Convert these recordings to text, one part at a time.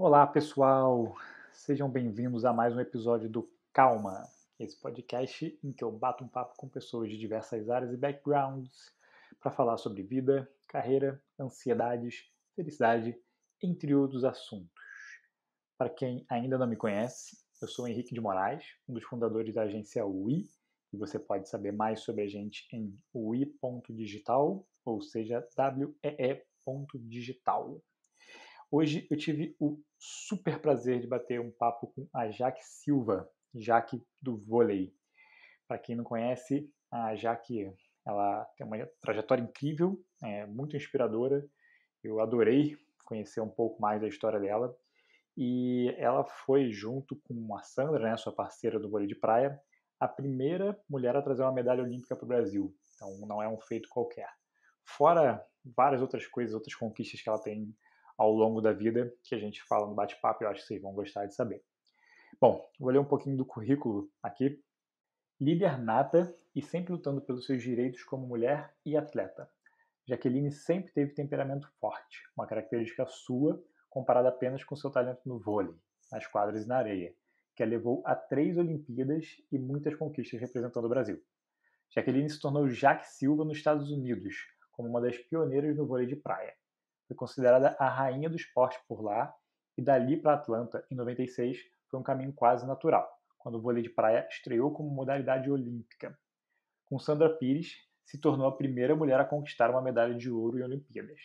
Olá, pessoal! Sejam bem-vindos a mais um episódio do Calma, esse podcast em que eu bato um papo com pessoas de diversas áreas e backgrounds para falar sobre vida, carreira, ansiedades, felicidade, entre outros assuntos. Para quem ainda não me conhece, eu sou o Henrique de Moraes, um dos fundadores da agência UI, e você pode saber mais sobre a gente em ui.digital, ou seja, wee.digital. Hoje eu tive o super prazer de bater um papo com a Jaque Silva, Jaque do vôlei. Para quem não conhece, a Jaque, ela tem uma trajetória incrível, muito inspiradora. Eu adorei conhecer um pouco mais da história dela. E ela foi, junto com a Sandra, né, sua parceira do vôlei de praia, a primeira mulher a trazer uma medalha olímpica para o Brasil. Então não é um feito qualquer. Fora várias outras coisas, outras conquistas que ela tem ao longo da vida, que a gente fala no bate-papo, eu acho que vocês vão gostar de saber. Bom, vou ler um pouquinho do currículo aqui. Líder nata e sempre lutando pelos seus direitos como mulher e atleta. Jaqueline sempre teve temperamento forte, uma característica sua comparada apenas com seu talento no vôlei, nas quadras e na areia, que a levou a 3 Olimpíadas e muitas conquistas representando o Brasil. Jaqueline se tornou Jaque Silva nos Estados Unidos, como uma das pioneiras no vôlei de praia. Foi considerada a rainha do esporte por lá, e dali para Atlanta, em 96, foi um caminho quase natural, quando o vôlei de praia estreou como modalidade olímpica. Com Sandra Pires, se tornou a primeira mulher a conquistar uma medalha de ouro em Olimpíadas,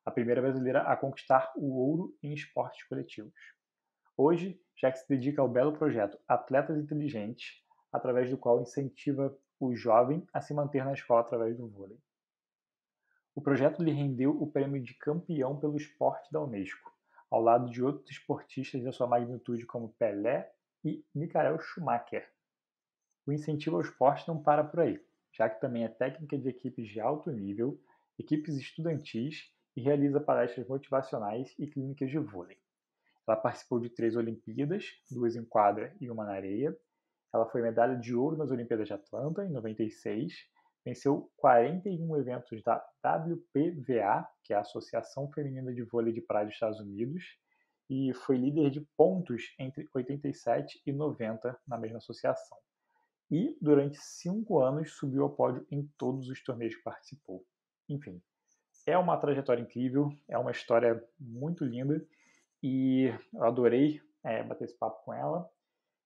a primeira brasileira a conquistar o ouro em esportes coletivos. Hoje, Jaque se dedica ao belo projeto Atletas Inteligentes, através do qual incentiva o jovem a se manter na escola através do vôlei. O projeto lhe rendeu o prêmio de campeão pelo esporte da Unesco, ao lado de outros esportistas da sua magnitude como Pelé e Michael Schumacher. O incentivo ao esporte não para por aí, já que também é técnica de equipes de alto nível, equipes estudantis e realiza palestras motivacionais e clínicas de vôlei. Ela participou de 3 Olimpíadas, 2 em quadra e uma na areia. Ela foi medalha de ouro nas Olimpíadas de Atlanta, em 96. Venceu 41 eventos da WPVA, que é a Associação Feminina de Vôlei de Praia dos Estados Unidos, e foi líder de pontos entre 87 e 90 na mesma associação. E, durante 5 anos, subiu ao pódio em todos os torneios que participou. Enfim, é uma trajetória incrível, é uma história muito linda, e eu adorei bater esse papo com ela.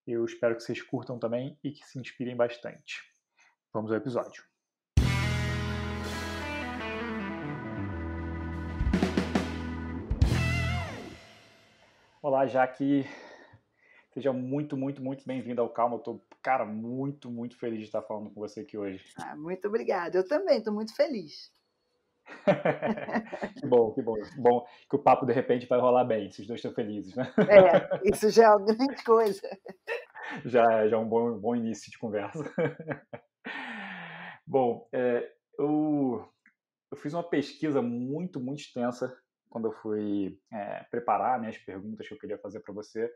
Eu espero que vocês curtam também e que se inspirem bastante. Vamos ao episódio. Olá, Jaque. Seja muito, muito, muito bem-vindo ao Calma. Eu tô, cara, muito, muito feliz de estar falando com você aqui hoje. Muito obrigada. Eu também estou muito feliz. Que bom, que bom. Bom que o papo, de repente, vai rolar bem, se os dois estão felizes, né? Isso já é uma grande coisa. Já é um bom início de conversa. Bom, eu fiz uma pesquisa muito, muito extensa quando eu fui preparar, né, as perguntas que eu queria fazer para você.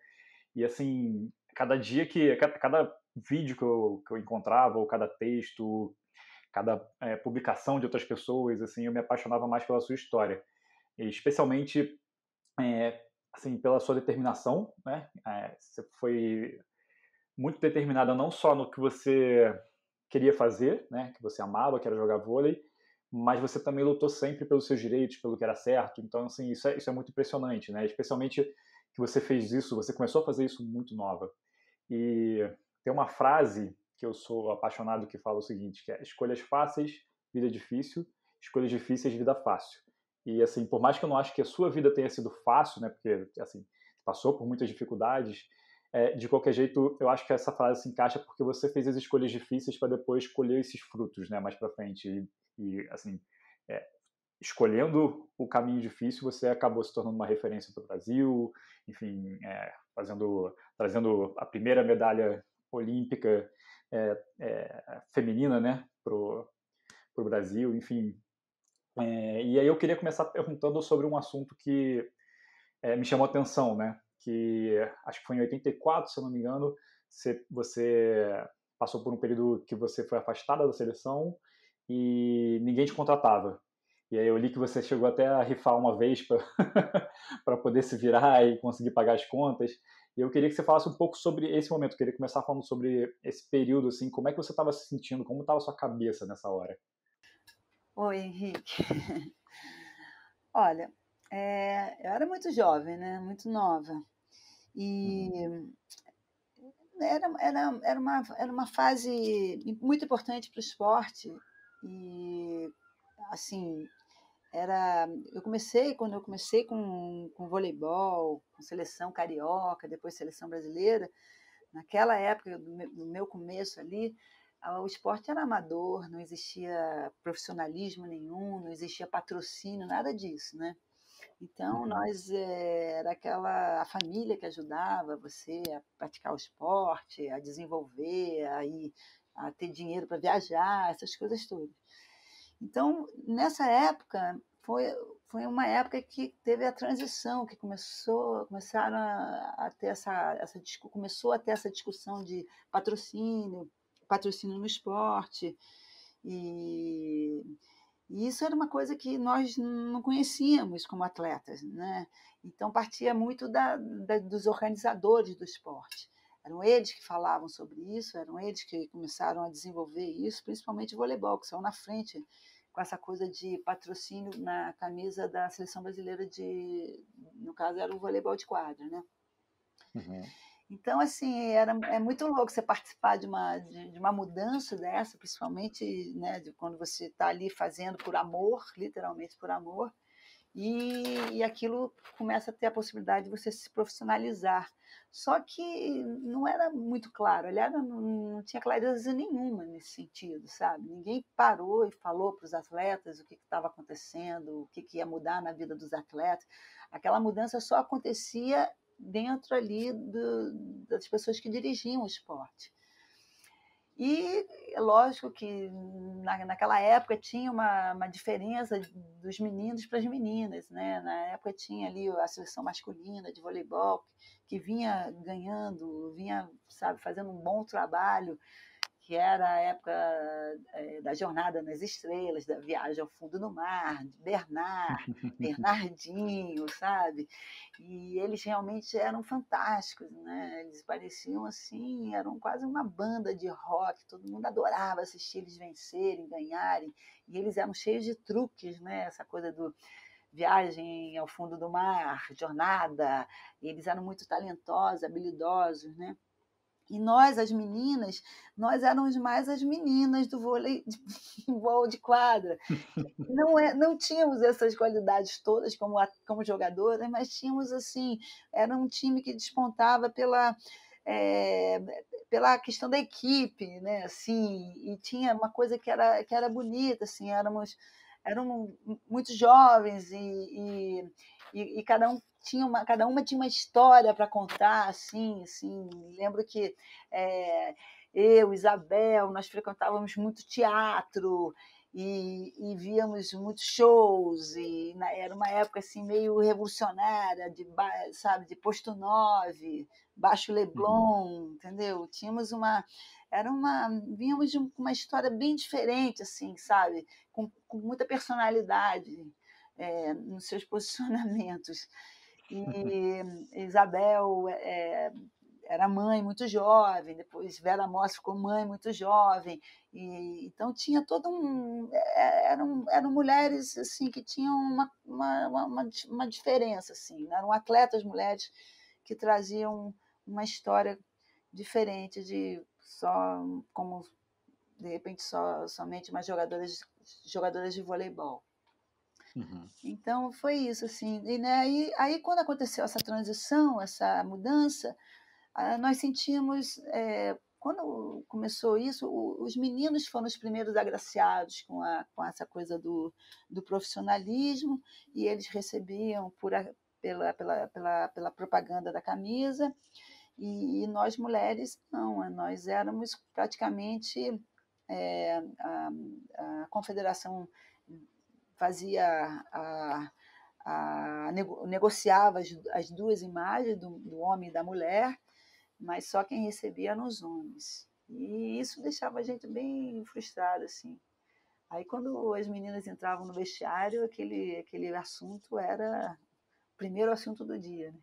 E, assim, cada vídeo que eu encontrava, ou cada texto, cada publicação de outras pessoas, assim, eu me apaixonava mais pela sua história. E especialmente, assim, pela sua determinação, né? Você foi muito determinada não só no que você queria fazer, né, que você amava, que era jogar vôlei, mas você também lutou sempre pelos seus direitos, pelo que era certo. Então, assim, isso é muito impressionante, né? Especialmente que você fez isso, você começou a fazer isso muito nova. E tem uma frase que eu sou apaixonado que fala o seguinte, que é: escolhas fáceis, vida difícil; escolhas difíceis, vida fácil. E, assim, por mais que eu não acho que a sua vida tenha sido fácil, né, porque, assim, passou por muitas dificuldades, de qualquer jeito, eu acho que essa frase se encaixa porque você fez as escolhas difíceis para depois colher esses frutos, né, mais para frente. E assim, é, escolhendo o caminho difícil, você acabou se tornando uma referência para o Brasil, enfim, trazendo a primeira medalha olímpica feminina, né, para o Brasil, enfim. E aí eu queria começar perguntando sobre um assunto que me chamou a atenção, né? Que acho que foi em 84, se eu não me engano, você passou por um período que você foi afastada da seleção e ninguém te contratava. E aí eu li que você chegou até a rifar uma vez para para poder se virar e conseguir pagar as contas. E eu queria que você falasse um pouco sobre esse momento. Eu queria começar falando sobre esse período, assim, como é que você estava se sentindo, como estava a sua cabeça nessa hora? Oi, Henrique. Olha, eu era muito jovem, né? Muito nova. E Uhum, era uma fase muito importante para o esporte. E, assim, quando eu comecei com voleibol, com seleção carioca, depois seleção brasileira, naquela época do meu começo ali, o esporte era amador, não existia profissionalismo nenhum, não existia patrocínio, nada disso, né? Então, uhum, era a família que ajudava você a praticar o esporte, a desenvolver, a ter dinheiro para viajar, essas coisas todas. Então, nessa época, foi uma época que teve a transição, que começaram a ter começou a ter essa discussão de patrocínio, patrocínio no esporte, e, e isso era uma coisa que nós não conhecíamos como atletas, né? Então, partia muito dos organizadores do esporte. Eram eles que falavam sobre isso, eram eles que começaram a desenvolver isso, principalmente o voleibol, que saiu na frente com essa coisa de patrocínio na camisa da seleção brasileira no caso era o voleibol de quadra, né? uhum. Então, assim, é muito louco você participar de uma mudança dessa, principalmente, né, de quando você está ali fazendo por amor, literalmente por amor, e aquilo começa a ter a possibilidade de você se profissionalizar. Só que não era muito claro, aliás, não tinha clareza nenhuma nesse sentido, sabe? Ninguém parou e falou para os atletas o que estava acontecendo, o que ia mudar na vida dos atletas. Aquela mudança só acontecia dentro ali das pessoas que dirigiam o esporte. E é lógico que naquela época tinha uma diferença dos meninos para as meninas, né? Na época tinha ali a seleção masculina de voleibol que vinha ganhando, vinha, sabe, fazendo um bom trabalho, que era a época da Jornada nas Estrelas, da Viagem ao Fundo do Mar, de Bernardinho, sabe? E eles realmente eram fantásticos, né? Eles pareciam assim, eram quase uma banda de rock, todo mundo adorava assistir eles vencerem, ganharem, e eles eram cheios de truques, né? Essa coisa do viagem ao fundo do mar, jornada, eles eram muito talentosos, habilidosos, né? E nós, as meninas, nós éramos mais as meninas do vôlei de, vôlei de quadra. Não tínhamos essas qualidades todas como jogadoras, mas tínhamos assim, era um time que despontava é, pela questão da equipe, né? Assim, e tinha uma coisa que era bonita, assim, éramos muito jovens e cada uma tinha uma história para contar, assim. Lembro que eu, Isabel, nós frequentávamos muito teatro e víamos muitos shows e era uma época assim meio revolucionária sabe, de Posto 9, Baixo Uhum. Leblon, entendeu? Vínhamos de uma história bem diferente, assim, sabe? Com muita personalidade nos seus posicionamentos. E Isabel era mãe muito jovem, depois Vera Moss ficou mãe muito jovem, e então tinha todo eram mulheres assim que tinham uma diferença, assim, eram atletas mulheres que traziam uma história diferente de só como de repente somente umas jogadoras de voleibol. Uhum. Então foi isso, assim. E, né, aí quando aconteceu essa transição, essa mudança, nós sentimos, quando começou isso, os meninos foram os primeiros agraciados com essa coisa do profissionalismo, e eles recebiam pela propaganda da camisa, e nós mulheres não, nós éramos praticamente a confederação fazia negociava as duas imagens do homem e da mulher, mas só quem recebia eram os homens. E isso deixava a gente bem frustrado, assim. Aí, quando as meninas entravam no vestiário, aquele assunto era o primeiro assunto do dia, né?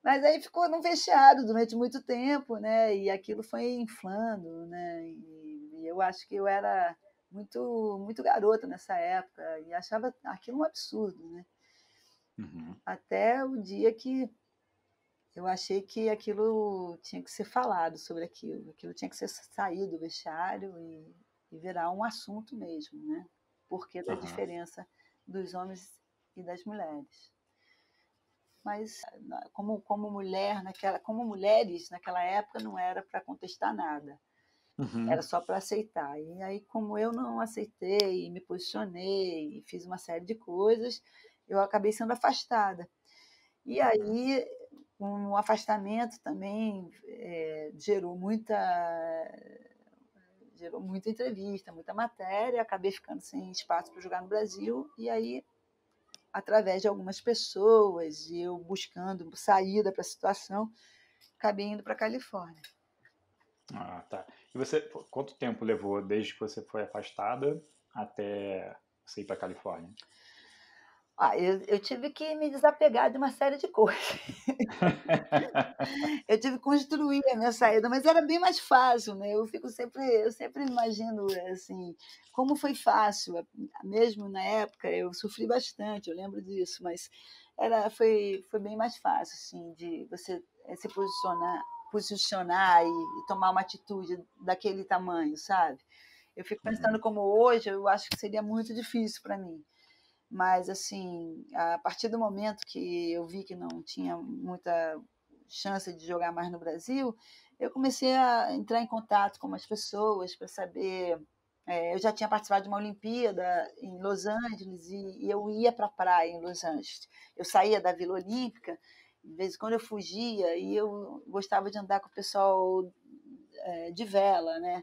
Mas aí ficou no vestiário durante muito tempo, né? E aquilo foi inflando, né? E eu acho que eu era muito garota nessa época e achava aquilo um absurdo, né? Uhum. Até o dia que eu achei que aquilo tinha que ser falado sobre aquilo tinha que ser sair do vestiário e virar um assunto mesmo, né? Porque da Aham. diferença dos homens e das mulheres. Mas como mulher como mulheres naquela época não era para contestar nada, era Uhum. só para aceitar. E aí como eu não aceitei, me posicionei, fiz uma série de coisas, eu acabei sendo afastada. E Uhum. aí um afastamento também gerou muita entrevista, muita matéria, acabei ficando sem espaço para jogar no Brasil, e aí através de algumas pessoas, e eu buscando saída para a situação, acabei indo para a Califórnia. Ah, tá. E você, quanto tempo levou desde que você foi afastada até você ir para Califórnia? Eu tive que me desapegar de uma série de coisas. Eu tive que construir a minha saída, mas era bem mais fácil, né? Eu sempre imagino assim, como foi fácil, mesmo na época eu sofri bastante, eu lembro disso, mas foi bem mais fácil, assim, de você se posicionar e tomar uma atitude daquele tamanho, sabe? Eu fico pensando Uhum. como hoje, eu acho que seria muito difícil para mim. Mas, assim, a partir do momento que eu vi que não tinha muita chance de jogar mais no Brasil, eu comecei a entrar em contato com as pessoas para saber. Eu já tinha participado de uma Olimpíada em Los Angeles e eu ia para a praia em Los Angeles. Eu saía da Vila Olímpica, de vez em quando eu fugia e eu gostava de andar com o pessoal de vela, né?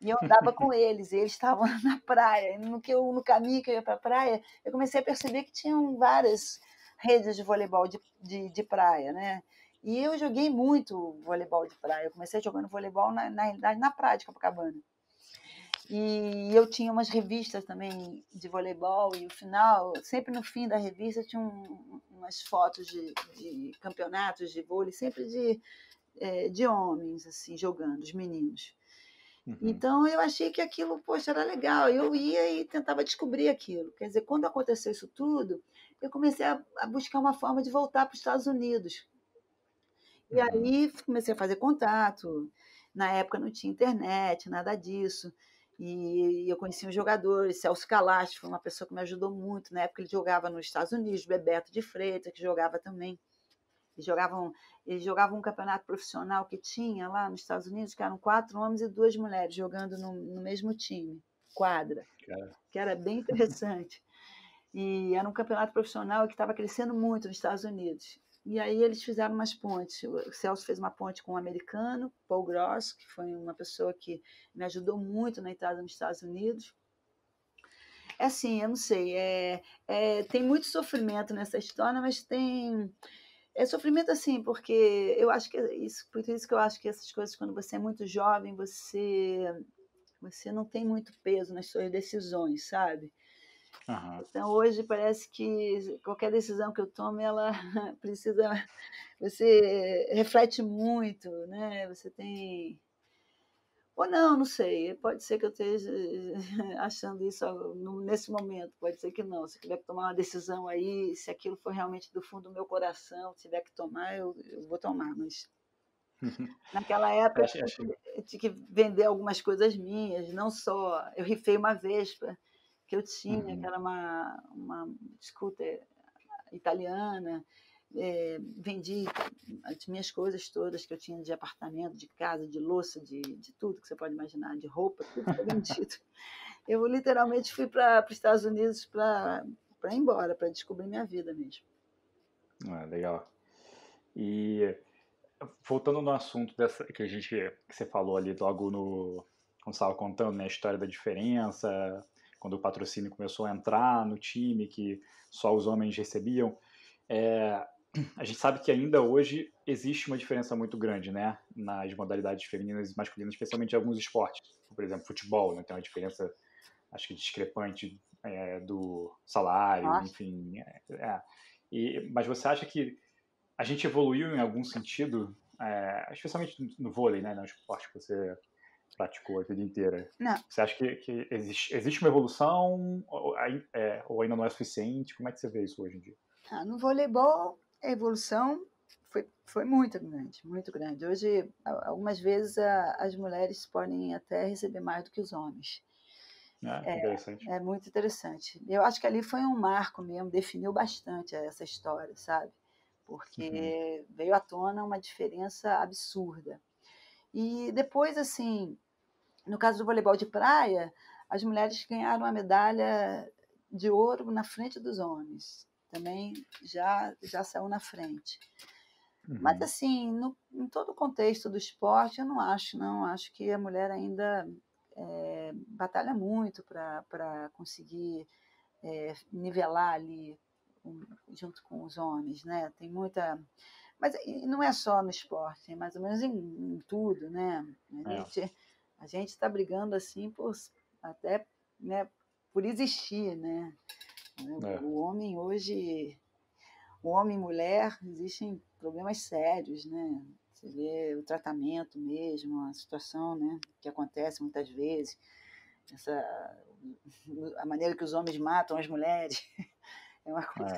E eu andava com eles, e eles estavam na praia. No caminho que eu ia para a praia, eu comecei a perceber que tinham várias redes de voleibol de praia, né? E eu joguei muito voleibol de praia. Eu comecei jogando voleibol, na realidade, na praia de Copacabana. E eu tinha umas revistas também de voleibol, e sempre no fim da revista, tinha umas fotos de campeonatos de vôlei, sempre de homens, assim, jogando, os meninos. Uhum. Então eu achei que aquilo, poxa, era legal. Eu ia e tentava descobrir aquilo. Quer dizer, quando aconteceu isso tudo, eu comecei a buscar uma forma de voltar para os Estados Unidos. E Uhum. aí comecei a fazer contato. Na época não tinha internet, nada disso. E eu conheci um jogador, Celso Calastro, foi uma pessoa que me ajudou muito. Na época ele jogava nos Estados Unidos, Bebeto de Freitas, que jogava também. Eles jogavam um campeonato profissional que tinha lá nos Estados Unidos, que eram 4 homens e 2 mulheres jogando no mesmo time, quadra, Cara. que era bem interessante. E era um campeonato profissional que estava crescendo muito nos Estados Unidos. E aí eles fizeram umas pontes. O Celso fez uma ponte com um americano, Paul Gross, que foi uma pessoa que me ajudou muito na entrada nos Estados Unidos. É assim, eu não sei, tem muito sofrimento nessa história, mas é sofrimento assim, porque eu acho que por isso que eu acho que essas coisas, quando você é muito jovem, você não tem muito peso nas suas decisões, sabe? Aham. Então hoje parece que qualquer decisão que eu tome, ela precisa, você reflete muito, né? Você tem ou não, não sei. Pode ser que eu esteja achando isso nesse momento, pode ser que não. Se eu tiver que tomar uma decisão aí, se aquilo for realmente do fundo do meu coração, se tiver que tomar, eu vou tomar. Mas naquela época Achei. eu tinha que vender algumas coisas minhas, não só. Eu rifei uma Vespa que eu tinha, que Uhum. era uma scooter italiana. Vendi as minhas coisas todas que eu tinha de apartamento, de casa, de louça, de tudo que você pode imaginar, de roupa, tudo foi vendido. Eu literalmente fui para os Estados Unidos para ir embora, para descobrir minha vida mesmo. Ah, legal. E voltando no assunto dessa que você falou ali logo no quando estava contando, né, a história da diferença, quando o patrocínio começou a entrar no time, que só os homens recebiam. a gente sabe que ainda hoje existe uma diferença muito grande, né, nas modalidades femininas e masculinas, especialmente em alguns esportes. Por exemplo, futebol, né, tem uma diferença, acho que discrepante, do salário, Nossa. enfim. Mas você acha que a gente evoluiu em algum sentido, especialmente no vôlei, né, no esporte que você praticou a vida inteira? Não, Você acha que existe uma evolução ou ainda não é suficiente? Como é que você vê isso hoje em dia? no voleibol, a evolução foi muito grande, muito grande. Hoje, algumas vezes, as mulheres podem até receber mais do que os homens. Que interessante. É muito interessante. Eu acho que ali foi um marco mesmo, definiu bastante essa história, sabe? Uhum. Porque veio à tona uma diferença absurda. E depois, assim, no caso do voleibol de praia, as mulheres ganharam a medalha de ouro na frente dos homens. Também já saiu na frente. Mas, Uhum. assim, em todo o contexto do esporte, eu não acho, não. Acho que a mulher ainda batalha muito para conseguir nivelar ali junto com os homens, né? Tem muita. Mas não é só no esporte, é mais ou menos em tudo, né? É, A gente está brigando assim por até, né, por existir, né? é, O homem hoje, o homem e mulher, existem problemas sérios, né? Você vê o tratamento mesmo, a situação, né, que acontece muitas vezes, essa, a maneira que os homens matam as mulheres, é uma coisa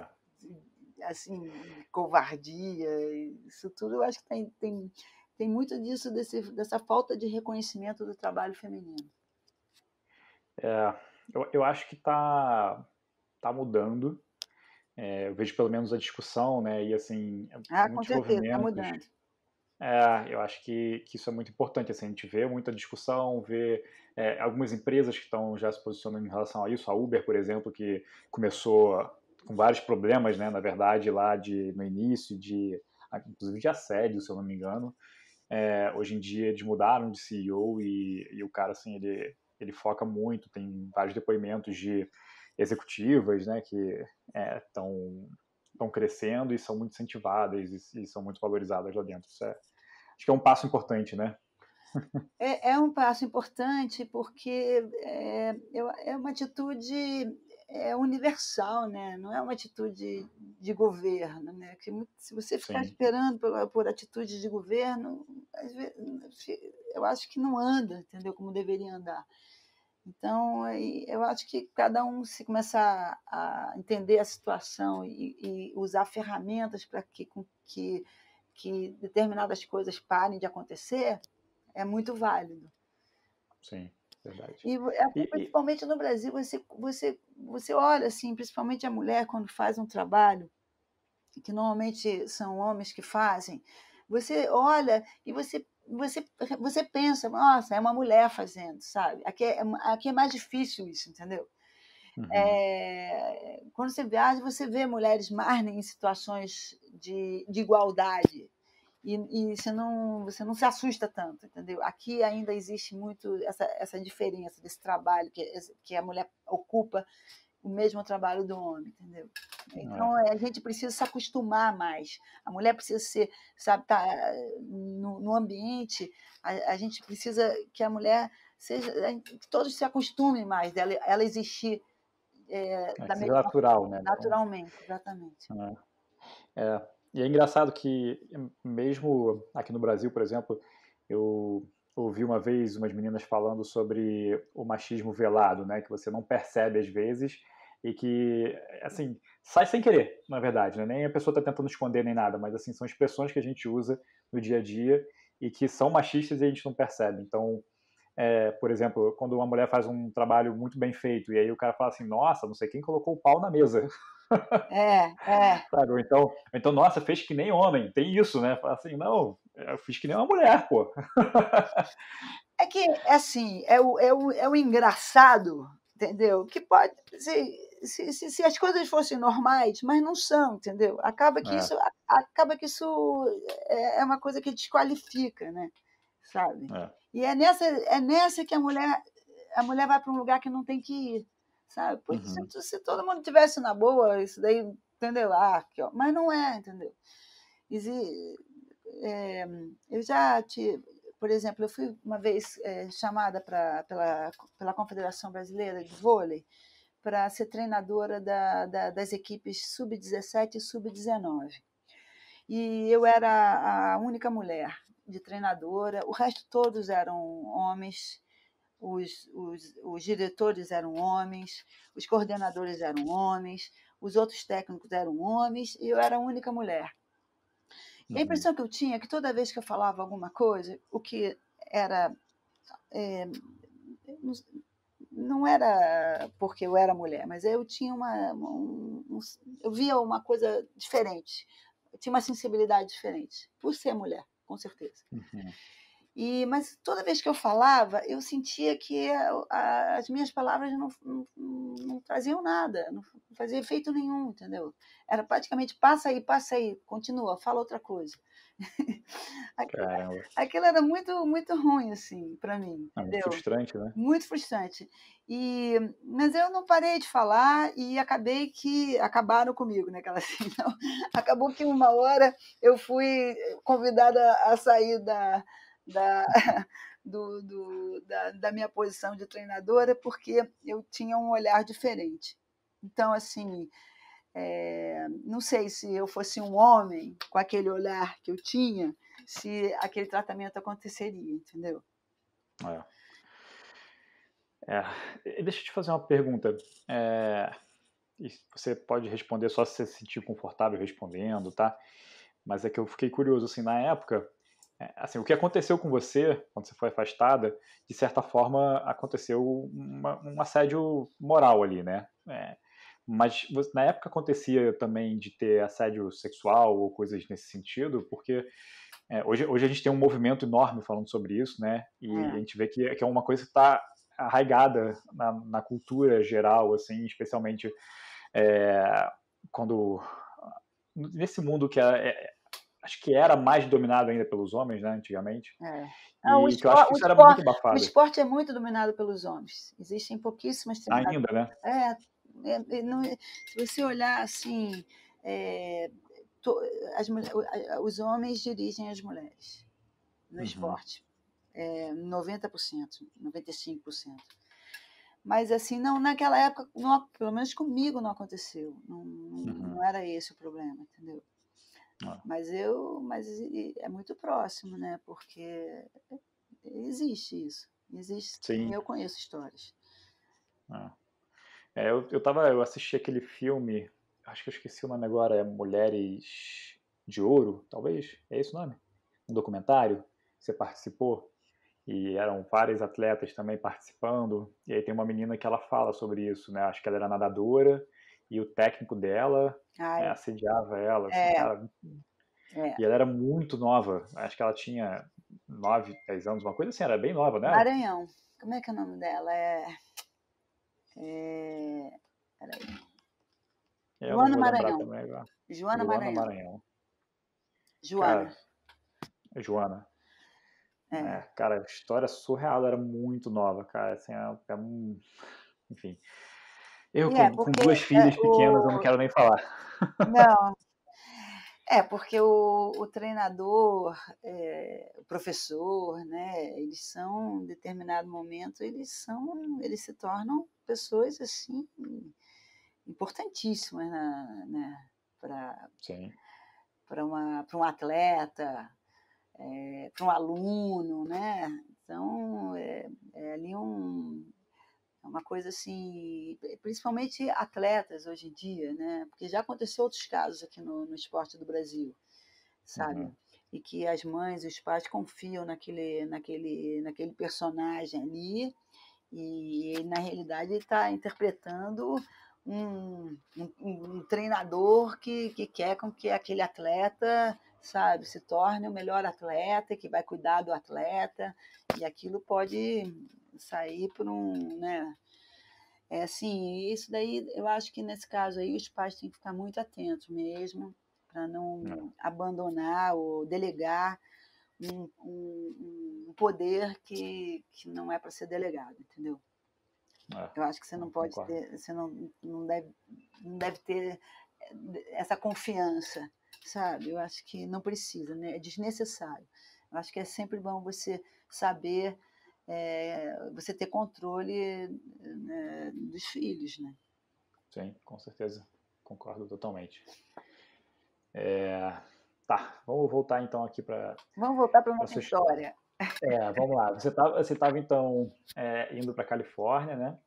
é. assim, covardia, isso tudo eu acho que tem muito disso, dessa falta de reconhecimento do trabalho feminino. É, eu acho que tá mudando. Eu vejo pelo menos a discussão, né? E assim, Ah, com muitos certeza, está movimentos. mudando. Eu acho que isso é muito importante. Assim, a gente vê muita discussão, vê algumas empresas que estão já se posicionando em relação a isso. A Uber, por exemplo, que começou com vários problemas, né? Na verdade, lá no início, inclusive de assédio, se eu não me engano. Hoje em dia eles mudaram de CEO e o cara, assim, ele foca muito, tem vários depoimentos de executivas, né, que estão crescendo e são muito incentivadas e são muito valorizadas lá dentro. Acho que é um passo importante, né? É um passo importante porque é uma atitude universal, né? Não é uma atitude de governo, né? Se você ficar Sim, esperando por atitude de governo, às vezes, eu acho que não anda, entendeu? Como deveria andar. Então, eu acho que cada um, se começar a entender a situação e usar ferramentas para que determinadas coisas parem de acontecer, é muito válido. sim, verdade. E E, principalmente no Brasil, você olha assim, principalmente a mulher quando faz um trabalho, que normalmente são homens que fazem, você olha e você pensa, nossa, é uma mulher fazendo, sabe? Aqui é mais difícil isso, entendeu? uhum, Quando você viaja, você vê mulheres mais em situações de igualdade. E você não se assusta tanto, entendeu? Aqui ainda existe muito essa diferença desse trabalho que a mulher ocupa o mesmo trabalho do homem, entendeu? é, Então a gente precisa se acostumar mais. A mulher precisa ser, sabe, tá no ambiente. A gente precisa que a mulher seja, que todos se acostumem mais ela existir da que seja mesma natural, né? Então, naturalmente, exatamente. e é engraçado que, mesmo aqui no Brasil, por exemplo, eu ouvi uma vez umas meninas falando sobre o machismo velado, né, que você não percebe às vezes e que, assim, sai sem querer, na verdade, né? Nem a pessoa está tentando esconder nem nada, mas assim, são expressões que a gente usa no dia a dia e que são machistas e a gente não percebe. Então, por exemplo, quando uma mulher faz um trabalho muito bem feito e aí o cara fala assim, nossa, não sei quem colocou o pau na mesa. É. Sabe? Ou então, nossa, fez que nem homem. Tem isso, né? Fala assim, não, eu fiz que nem uma mulher, pô. É que, assim, é o engraçado, entendeu? Que pode, se as coisas fossem normais, mas não são, entendeu? É, Acaba que isso é uma coisa que desqualifica, né? Sabe? é. E é nessa que a mulher vai para um lugar que não tem que ir, sabe? Porque Uhum. se todo mundo tivesse na boa, isso daí entendeu? Ah, mas não é, entendeu? Exi- é, eu já tive, por exemplo, eu fui uma vez chamada pela Confederação Brasileira de Vôlei para ser treinadora das equipes sub-17 e sub-19. E eu era a única mulher de treinadora, o resto todos eram homens, os diretores eram homens, os coordenadores eram homens, os outros técnicos eram homens, e eu era a única mulher. E a Uhum. impressão que eu tinha é que toda vez que eu falava alguma coisa, o que era. É, não era porque eu era mulher, mas eu tinha eu via uma coisa diferente, eu tinha uma sensibilidade diferente, por ser mulher, com certeza. Uhum. Mas toda vez que eu falava, eu sentia que as minhas palavras não traziam nada, não fazia efeito nenhum, entendeu? Era praticamente passa aí, continua, fala outra coisa. Aquilo, Caramba. aquilo era muito, muito ruim, assim, para mim, É muito entendeu? frustrante, né? Muito frustrante. Mas eu não parei de falar e acabaram comigo, né? Aquela assim, não. Acabou que uma hora eu fui convidada a sair da, da minha posição de treinadora porque eu tinha um olhar diferente. Então, assim, não sei se eu fosse um homem com aquele olhar que eu tinha, se aquele tratamento aconteceria, entendeu? É. Deixa eu te fazer uma pergunta. E você pode responder só se você se sentir confortável respondendo, tá? Mas é que eu fiquei curioso, assim, na época, assim, o que aconteceu com você quando você foi afastada, de certa forma, aconteceu um assédio moral ali, né? Mas na época acontecia também de ter assédio sexual ou coisas nesse sentido, porque hoje a gente tem um movimento enorme falando sobre isso, né? E a É, gente vê que é uma coisa que está arraigada na cultura geral, assim, especialmente é, quando nesse mundo que acho que era mais dominado ainda pelos homens, né, antigamente, é. Ah, e que eu acho que isso era muito o abafado esporte é muito dominado pelos homens. Existem pouquíssimas treinadores. ainda, né? É, se você olhar assim, é, to- os homens dirigem as mulheres no Uhum, esporte. 90%, 95%. Mas assim, não, naquela época, não, pelo menos comigo não aconteceu. uhum, Não era esse o problema, entendeu? é, Mas é muito próximo, né? Porque existe isso. Existe sim, sim. eu conheço histórias. Eu assisti aquele filme, acho que eu esqueci o nome agora, é Mulheres de Ouro, talvez, é esse o nome? Um documentário, você participou, e eram vários atletas também participando, e aí tem uma menina que ela fala sobre isso, né? Acho que ela era nadadora, e o técnico dela Ai, assediava ela, assim, é, cara, é. e ela era muito nova, acho que ela tinha 9, 10 anos, uma coisa assim, era bem nova, não era? Maranhão. Como é que é o nome dela? Peraí. Eu não Joana vou lembrar Maranhão. também agora. Joana Luana Maranhão. Maranhão. Joana. Cara, Joana. É. Cara, a história surreal, ela era muito nova, cara. Assim, enfim. Eu com Porque duas filhas pequenas, eu não quero nem falar. não, porque o treinador, o professor, né, eles são, em determinado momento, eles se tornam pessoas assim importantíssimas né, para Sim. um atleta, para um aluno, né? Então é ali uma coisa assim, principalmente atletas hoje em dia, né? Porque já aconteceu outros casos aqui no esporte do Brasil, sabe? Uhum. E que as mães e os pais confiam naquele personagem ali e na realidade ele está interpretando um treinador que quer com que aquele atleta, sabe, se torne o melhor atleta, que vai cuidar do atleta, e aquilo pode sair por né? É assim, isso daí eu acho que nesse caso aí os pais têm que ficar muito atentos mesmo, para É, não abandonar ou delegar um poder que não é para ser delegado, entendeu? é, Eu acho que você não pode concordo. ter, você não deve ter essa confiança, sabe? Eu acho que não precisa, né? É desnecessário. Eu acho que é sempre bom você saber, você ter controle, né, dos filhos, né? Sim, com certeza. Concordo totalmente. Tá, vamos voltar então aqui para Vamos voltar para a a nossa sua história. história. Vamos lá. Você tava então indo para Califórnia, né?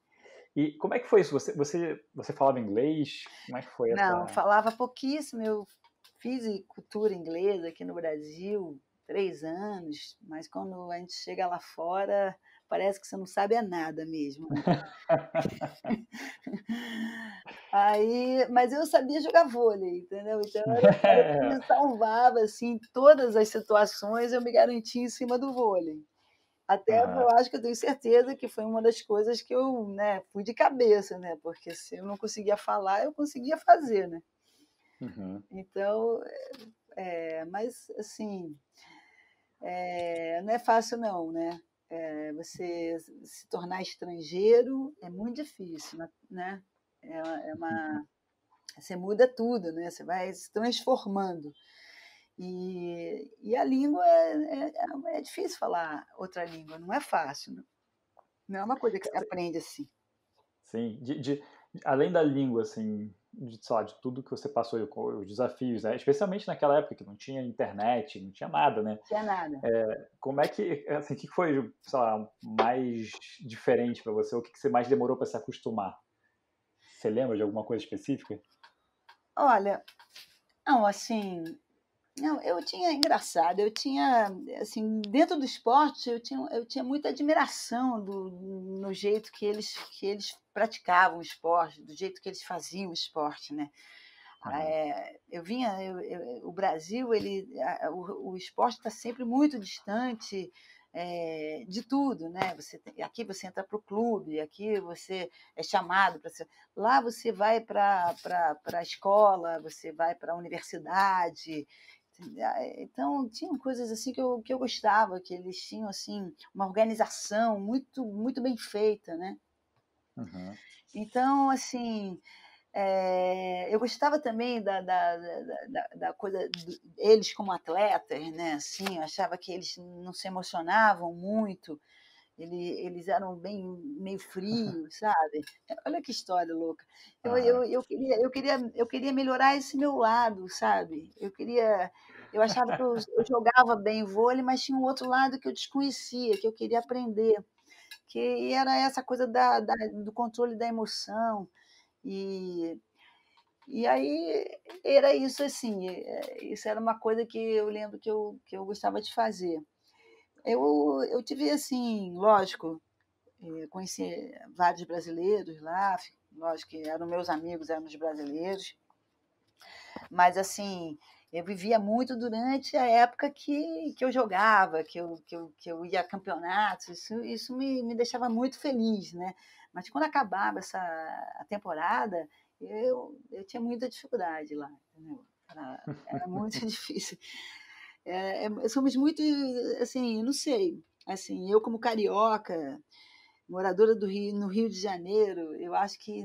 E como é que foi isso? Você falava inglês? Como é que foi Não, essa? falava pouquíssimo. Eu fiz cultura inglesa aqui no Brasil, 3 anos, mas quando a gente chega lá fora, parece que você não sabe é nada mesmo, né? Aí, mas eu sabia jogar vôlei, entendeu? Então era o que me salvava, assim, em todas as situações eu me garantia em cima do vôlei. Até eu Aham, acho que eu tenho certeza que foi uma das coisas que eu, né, fui de cabeça, né? Porque se eu não conseguia falar, eu conseguia fazer, né? uhum. Então, mas assim, não é fácil não, né? Você se tornar estrangeiro é muito difícil, né? É uma, você muda tudo, né? Você vai se transformando. E a língua é difícil falar outra língua, não é fácil, né? Não é uma coisa que você aprende assim. Sim, além da língua, assim, sei lá, de tudo que você passou, os desafios, né? Especialmente naquela época que não tinha internet, não tinha nada, né? Não tinha nada. Como é que, assim, o que foi, sei lá, mais diferente para você? O que você mais demorou para se acostumar? Você lembra de alguma coisa específica? Olha, não, assim, não, eu tinha, engraçado, eu tinha, assim, dentro do esporte, eu tinha muita admiração no jeito que eles praticavam o esporte, do jeito que eles faziam o esporte, né? Uhum. O Brasil, o esporte está sempre muito distante, de tudo, né? Aqui você entra para o clube, aqui você é chamado para ser. Lá você vai para a escola, você vai para a universidade. Então, tinham coisas assim que eu gostava, que eles tinham assim uma organização muito, muito bem feita, né? Uhum. Então, assim, eu gostava também da coisa deles como atletas, né? Assim, eu achava que eles não se emocionavam muito, eles eram bem meio frios, sabe? Olha que história louca. Eu, Aham. eu, eu, queria, eu, queria, eu queria melhorar esse meu lado, sabe? Eu achava que eu jogava bem vôlei, mas tinha um outro lado que eu desconhecia, que eu queria aprender, que era essa coisa do controle da emoção. E, e aí era isso assim, isso era uma coisa que eu lembro que eu gostava de fazer. Eu tive assim, lógico, conheci vários brasileiros lá, lógico que eram meus amigos, eram os brasileiros, mas assim, eu vivia muito durante a época que eu jogava, que eu ia a campeonatos, isso me deixava muito feliz, né? Mas quando acabava a temporada, eu tinha muita dificuldade lá, entendeu? Era muito difícil. Somos muito, assim, não sei, assim, eu como carioca, moradora no Rio de Janeiro, eu acho que,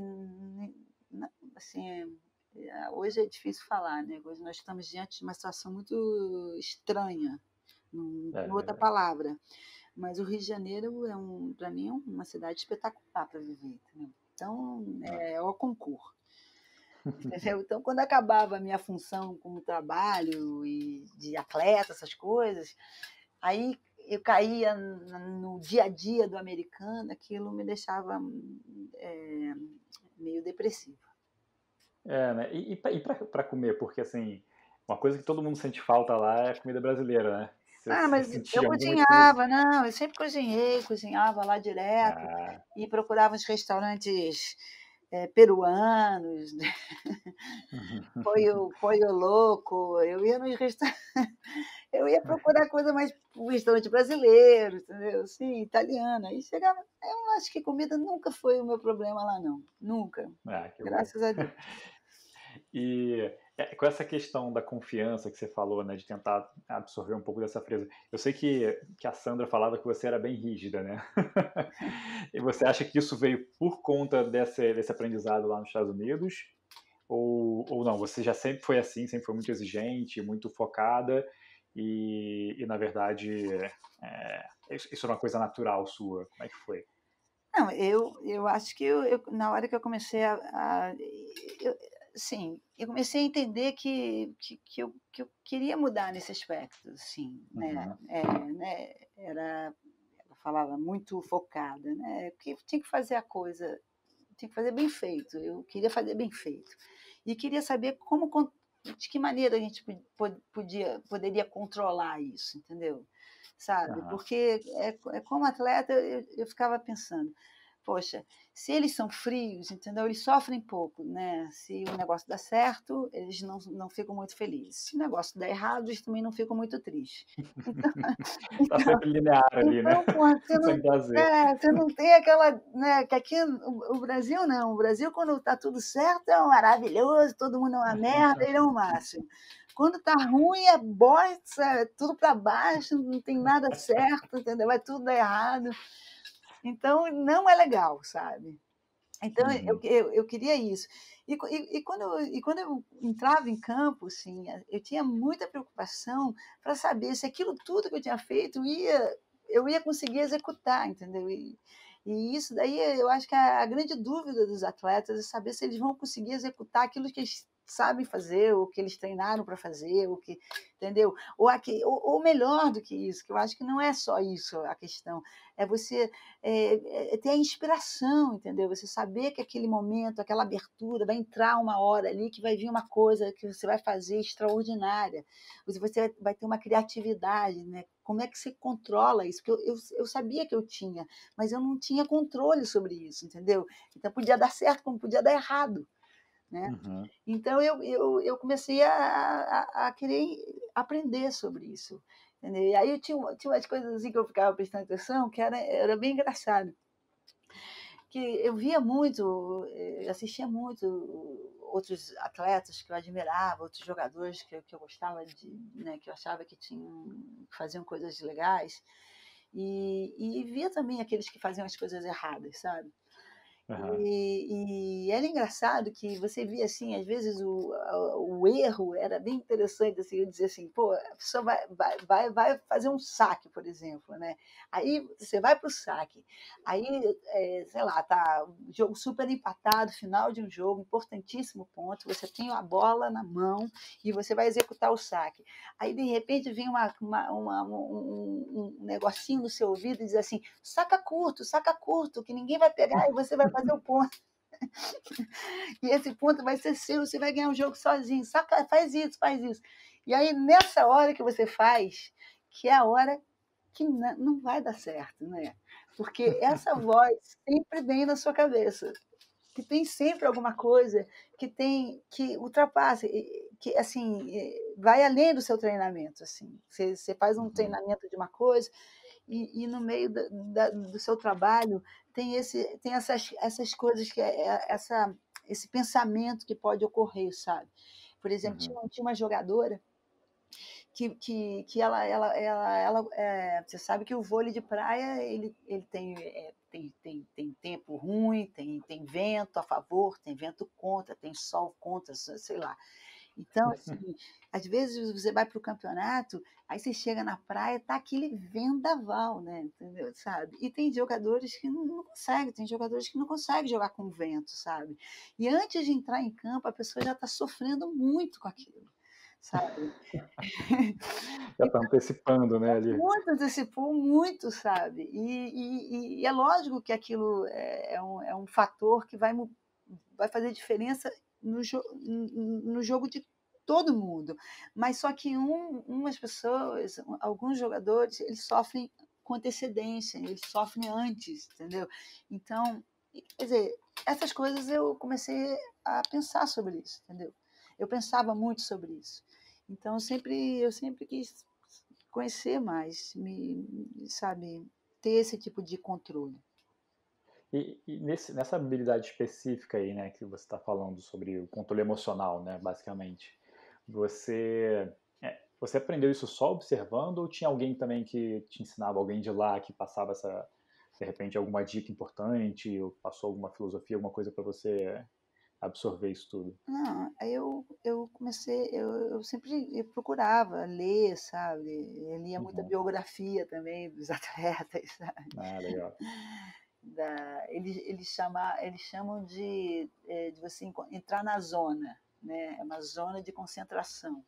assim, hoje é difícil falar, né? Hoje nós estamos diante de uma situação muito estranha, não É tem outra verdade. palavra. Mas o Rio de Janeiro, para mim, é uma cidade espetacular para viver, entendeu? Então, Ah. é o concurso. Entendeu? Então, quando acabava a minha função como trabalho e de atleta, essas coisas, aí eu caía no dia a dia do americano, aquilo me deixava é, meio depressiva. Né? E para comer, porque assim, uma coisa que todo mundo sente falta lá é a comida brasileira, né? Ah, Você mas eu sentia muito isso? cozinhava, não, eu sempre cozinhei, cozinhava lá direto Ah, e procurava os restaurantes peruanos, né? Pollo louco, eu ia nos restaurantes, eu ia procurar coisa mais um restaurante brasileiro, entendeu? Sim, italiano. Aí chegava, eu acho que comida nunca foi o meu problema lá, não, nunca, que bom. graças a Deus. E com essa questão da confiança que você falou, né, de tentar absorver um pouco dessa fresa, eu sei que a Sandra falava que você era bem rígida, né? E você acha que isso veio por conta desse aprendizado lá nos Estados Unidos? ou não, você já sempre foi assim, sempre foi muito exigente, muito focada e na verdade, isso era uma coisa natural sua? Como é que foi? Não, eu acho que na hora que eu comecei eu sim, eu comecei a entender que eu queria mudar nesse aspecto, sim, né, Uhum, né, ela falava muito focada, né, que tinha que fazer a coisa, tinha que fazer bem feito, eu queria fazer bem feito. E queria saber de que maneira a gente poderia controlar isso, entendeu? Sabe? aham. Porque como atleta eu ficava pensando, poxa, se eles são frios, entendeu? Eles sofrem pouco, né? Se o negócio dá certo, eles não ficam muito felizes. Se o negócio dá errado, eles também não ficam muito tristes. Então, Tá então, sempre linear ali, né, então, pô, sem prazer. você não tem aquela, né, que aqui o Brasil não, o Brasil quando está tudo certo é um maravilhoso, todo mundo é uma merda, ele é o máximo. Quando tá ruim é bosta, é tudo para baixo, não tem nada certo, entendeu? Vai tudo dar errado. Então não é legal, sabe? Então Uhum. eu queria isso. E quando eu entrava em campo, assim, eu tinha muita preocupação para saber se aquilo tudo que eu tinha feito eu ia conseguir executar, entendeu? E isso daí eu acho que a grande dúvida dos atletas é saber se eles vão conseguir executar aquilo que eles sabem fazer, ou que eles treinaram para fazer, ou que, entendeu? Ou melhor do que isso, que eu acho que não é só isso a questão, é você ter a inspiração, entendeu? Você saber que aquele momento, aquela abertura, vai entrar uma hora ali que vai vir uma coisa que você vai fazer extraordinária. Você vai ter uma criatividade, né? Como é que você controla isso? Porque eu sabia que eu tinha, mas eu não tinha controle sobre isso, entendeu? Então podia dar certo, como podia dar errado, né? Uhum. Então eu comecei a querer aprender sobre isso. Entendeu? E aí tinha umas coisas assim que eu ficava prestando atenção que era bem engraçado. Que eu via muito, assistia muito outros atletas que eu admirava, outros jogadores que eu gostava de, né, que eu achava que faziam coisas legais, e via também aqueles que faziam as coisas erradas, sabe? Aham. E era engraçado que você via assim, às vezes o erro era bem interessante, assim, eu dizia assim, pô, a pessoa vai fazer um saque, por exemplo, né? Aí você vai para o saque, aí, sei lá, tá um jogo super empatado, final de um jogo, importantíssimo ponto, você tem a bola na mão e você vai executar o saque. Aí, de repente, vem um negocinho no seu ouvido e diz assim, saca curto, que ninguém vai pegar e você vai fazer o ponto. E esse ponto vai ser seu, você vai ganhar o jogo sozinho. Saca, faz isso, faz isso. E aí, nessa hora que você faz, que é a hora que não vai dar certo, né? Porque essa voz sempre vem na sua cabeça, que tem sempre alguma coisa que ultrapassa, que assim vai além do seu treinamento, assim. Você faz um Uhum. treinamento de uma coisa e no meio do seu trabalho tem essas coisas esse pensamento que pode ocorrer, sabe? Por exemplo, Uhum. tinha uma jogadora que você sabe que o vôlei de praia ele tem tempo ruim, tem vento a favor, tem vento contra, tem sol contra, sei lá. Então, assim, às vezes você vai para o campeonato, aí você chega na praia, tá aquele vendaval, né? Entendeu? Sabe? E tem jogadores que não conseguem, tem jogadores que não conseguem jogar com vento, sabe? E antes de entrar em campo, a pessoa já está sofrendo muito com aquilo, sabe? Já tá antecipando, né, ali. Muito, antecipou muito, sabe? E é lógico que aquilo é um fator que vai fazer diferença no jogo de todo mundo. Mas só que umas pessoas, alguns jogadores, eles sofrem com antecedência, eles sofrem antes, entendeu? Então, quer dizer, essas coisas eu comecei a pensar sobre isso, entendeu? Eu pensava muito sobre isso. Então, eu sempre quis conhecer mais, sabe, ter esse tipo de controle. E nessa habilidade específica aí, né, que você está falando sobre o controle emocional, né, basicamente, você, você aprendeu isso só observando ou tinha alguém também que te ensinava, alguém de lá que passava de repente, alguma dica importante ou passou alguma filosofia, alguma coisa para você absorver isso tudo? Não, aí eu comecei, eu sempre eu procurava ler, sabe? Eu lia muita Uhum. biografia também dos atletas, sabe? Ah, legal. Eles chamam de você entrar na zona, né? É uma zona de concentração.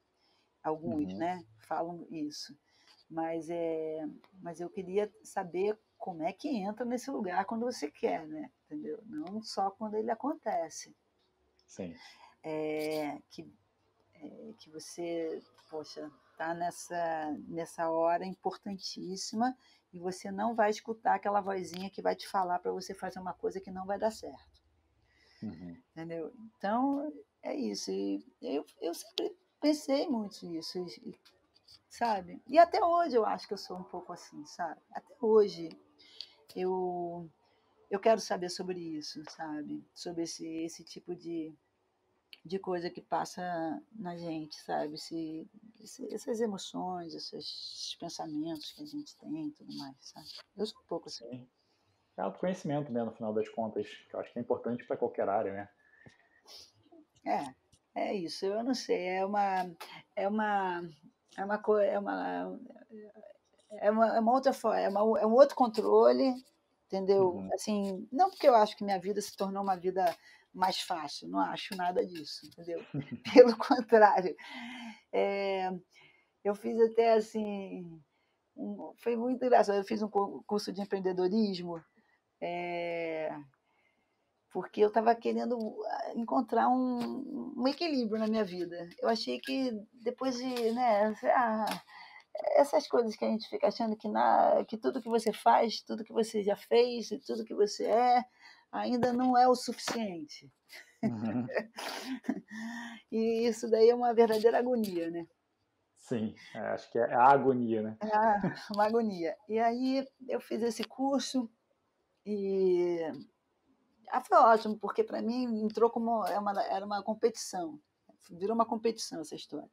Alguns, Uhum. né, falam isso. Mas, mas eu queria saber como é que entra nesse lugar quando você quer, né? Entendeu? Não só quando ele acontece. Sim. É, que você, poxa, está nessa hora importantíssima e você não vai escutar aquela vozinha que vai te falar para você fazer uma coisa que não vai dar certo. Uhum. Entendeu? Então, é isso. E eu sempre pensei muito nisso, sabe? E até hoje eu acho que eu sou um pouco assim, sabe? Até hoje eu, eu quero saber sobre isso, sabe? Sobre esse tipo de coisa que passa na gente, sabe? Essas emoções, esses pensamentos que a gente tem e tudo mais, sabe? Eu sou um pouco assim. Sim. É autoconhecimento, né, no final das contas, que eu acho que é importante para qualquer área, né? É, é isso. Eu não sei. É uma, é uma, co- é uma outra forma, é um outro controle, entendeu? Uhum. Assim, não porque eu acho que minha vida se tornou uma vida mais fácil, não acho nada disso, entendeu? Pelo contrário, é, eu fiz até assim, foi muito engraçado. Eu fiz um curso de empreendedorismo, é, porque eu estava querendo encontrar um equilíbrio na minha vida. Eu achei que depois de, né, essas coisas que a gente fica achando que tudo que você faz, tudo que você já fez, e tudo que você é, ainda não é o suficiente. Uhum. E isso daí é uma verdadeira agonia, né? Sim, acho que é a agonia, né? É uma agonia. E aí eu fiz esse curso e foi ótimo, porque para mim entrou como era uma competição. Virou uma competição essa história.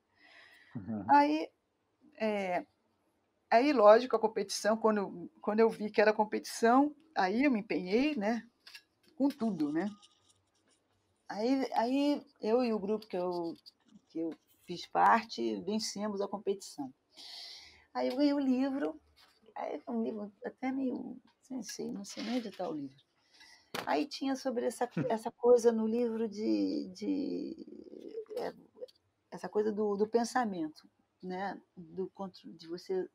Uhum. Aí, é, aí lógico, a competição, quando eu vi que era competição, aí eu me empenhei, né? Com tudo, né? Aí eu e o grupo que eu fiz parte vencemos a competição. Aí eu ganhei o livro, aí foi um livro até meio, não sei nem onde está o livro. Aí tinha sobre essa coisa no livro essa coisa do pensamento, né? De você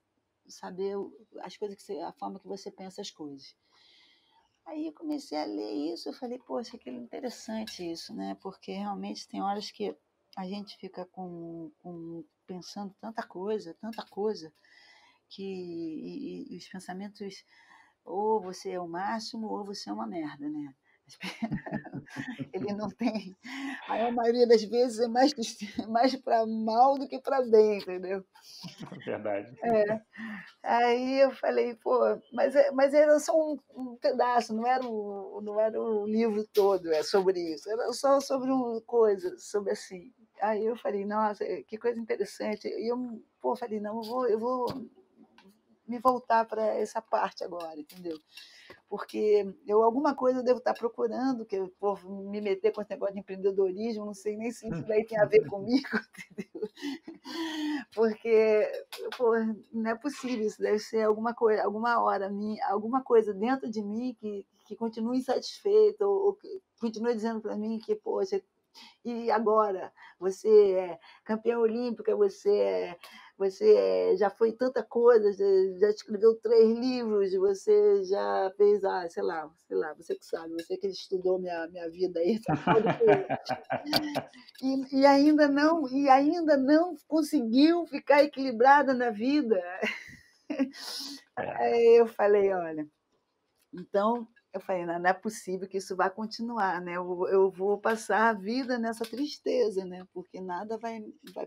saber as coisas a forma que você pensa as coisas. Aí eu comecei a ler isso, eu falei, poxa, que interessante isso, né? Porque realmente tem horas que a gente fica pensando tanta coisa, e os pensamentos, ou você é o máximo, ou você é uma merda, né? Ele não tem. Aí a maioria das vezes é mais, mais para mal do que para bem, entendeu? Verdade. É. Aí eu falei, pô, mas era só um pedaço, não era o livro todo sobre isso, era só sobre uma coisa, sobre assim. Aí eu falei, nossa, que coisa interessante. E eu, pô, falei, não, eu vou me voltar para essa parte agora, entendeu? Porque eu alguma coisa eu devo estar procurando, que eu vou me meter com esse negócio de empreendedorismo, não sei nem se isso daí tem a ver comigo, entendeu? Porque, pô, não é possível, isso deve ser alguma coisa, alguma hora, alguma coisa dentro de mim que continue insatisfeita, ou que continue dizendo para mim que, poxa, e agora? Você é campeã olímpica, já foi tanta coisa, já escreveu 3 livros, você já fez, sei lá, você que sabe, você que estudou minha vida aí, sabe mais do que eu. E ainda não conseguiu ficar equilibrada na vida. É, Aí eu falei, olha, então eu falei, não, não é possível que isso vá continuar, né? Eu vou passar a vida nessa tristeza, né? Porque nada vai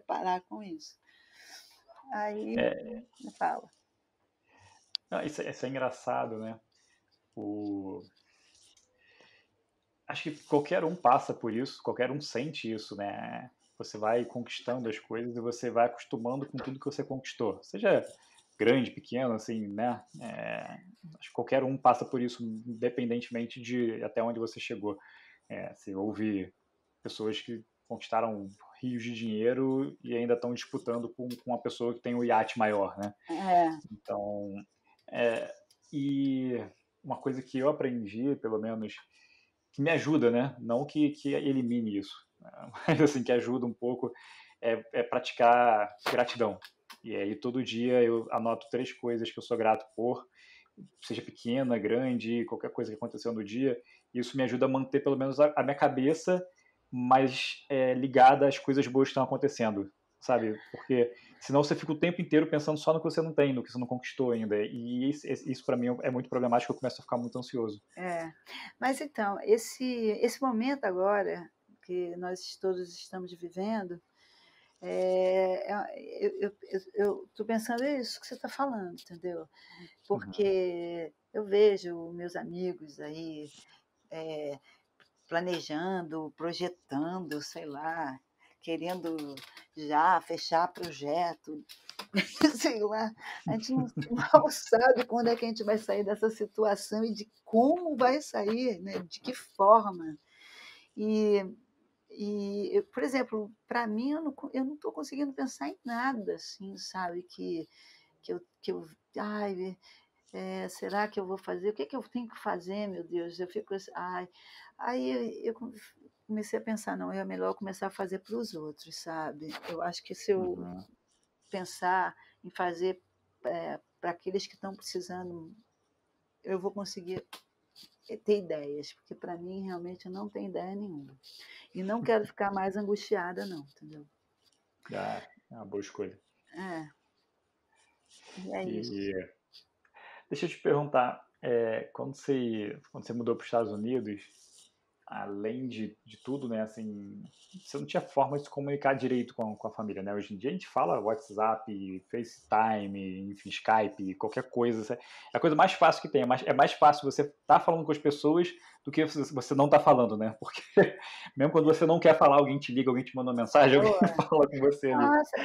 parar com isso. Aí é, me fala. não, isso é engraçado, né? O, acho que qualquer um passa por isso, qualquer um sente isso, né? Você vai conquistando as coisas e você vai acostumando com tudo que você conquistou. Seja grande, pequeno, assim, né? Acho que qualquer passa por isso, independentemente de até onde você chegou. Você ouve pessoas que conquistaram rios de dinheiro e ainda estão disputando com uma pessoa que tem um iate maior, né? É, Então, e uma coisa que eu aprendi, pelo menos, que me ajuda, né? Não que elimine isso, né? Mas assim, que ajuda um pouco, é praticar gratidão. E aí todo dia eu anoto 3 coisas que eu sou grato por, seja pequena, grande, qualquer coisa que aconteceu no dia. Isso me ajuda a manter pelo menos a minha cabeça mais ligada às coisas boas que estão acontecendo, sabe? Porque senão você fica o tempo inteiro pensando só no que você não tem, no que você não conquistou ainda. E isso para mim é muito problemático, eu começo a ficar muito ansioso. mas então, esse momento agora que nós todos estamos vivendo, eu estou pensando isso que você está falando, entendeu? Uhum. Porque eu vejo meus amigos aí planejando, projetando, sei lá, querendo já fechar projeto, sei lá. A gente não mal sabe quando é que a gente vai sair dessa situação e de como vai sair, né? De que forma. E, por exemplo, para mim, eu não estou conseguindo pensar em nada, assim, sabe? Que eu ai, será que eu vou fazer? O que, que eu tenho que fazer, meu Deus? Eu fico assim, ai. Aí eu comecei a pensar, não, é melhor começar a fazer para os outros, sabe? Eu acho que se eu Uhum. pensar em fazer para aqueles que estão precisando, eu vou conseguir ter ideias, porque para mim realmente eu não tenho ideia nenhuma. E não quero ficar mais angustiada, não, entendeu? É uma boa escolha. É, e é isso. E deixa eu te perguntar, quando você mudou para os Estados Unidos, além de tudo, né, assim, você não tinha forma de se comunicar direito com a família, né? Hoje em dia a gente fala WhatsApp, FaceTime, enfim, Skype, qualquer coisa. É a coisa mais fácil que tem. É mais fácil você estar falando com as pessoas do que você não estar falando, né? Porque mesmo quando você não quer falar, alguém te liga, alguém te manda uma mensagem, alguém fala com você ali. Nossa,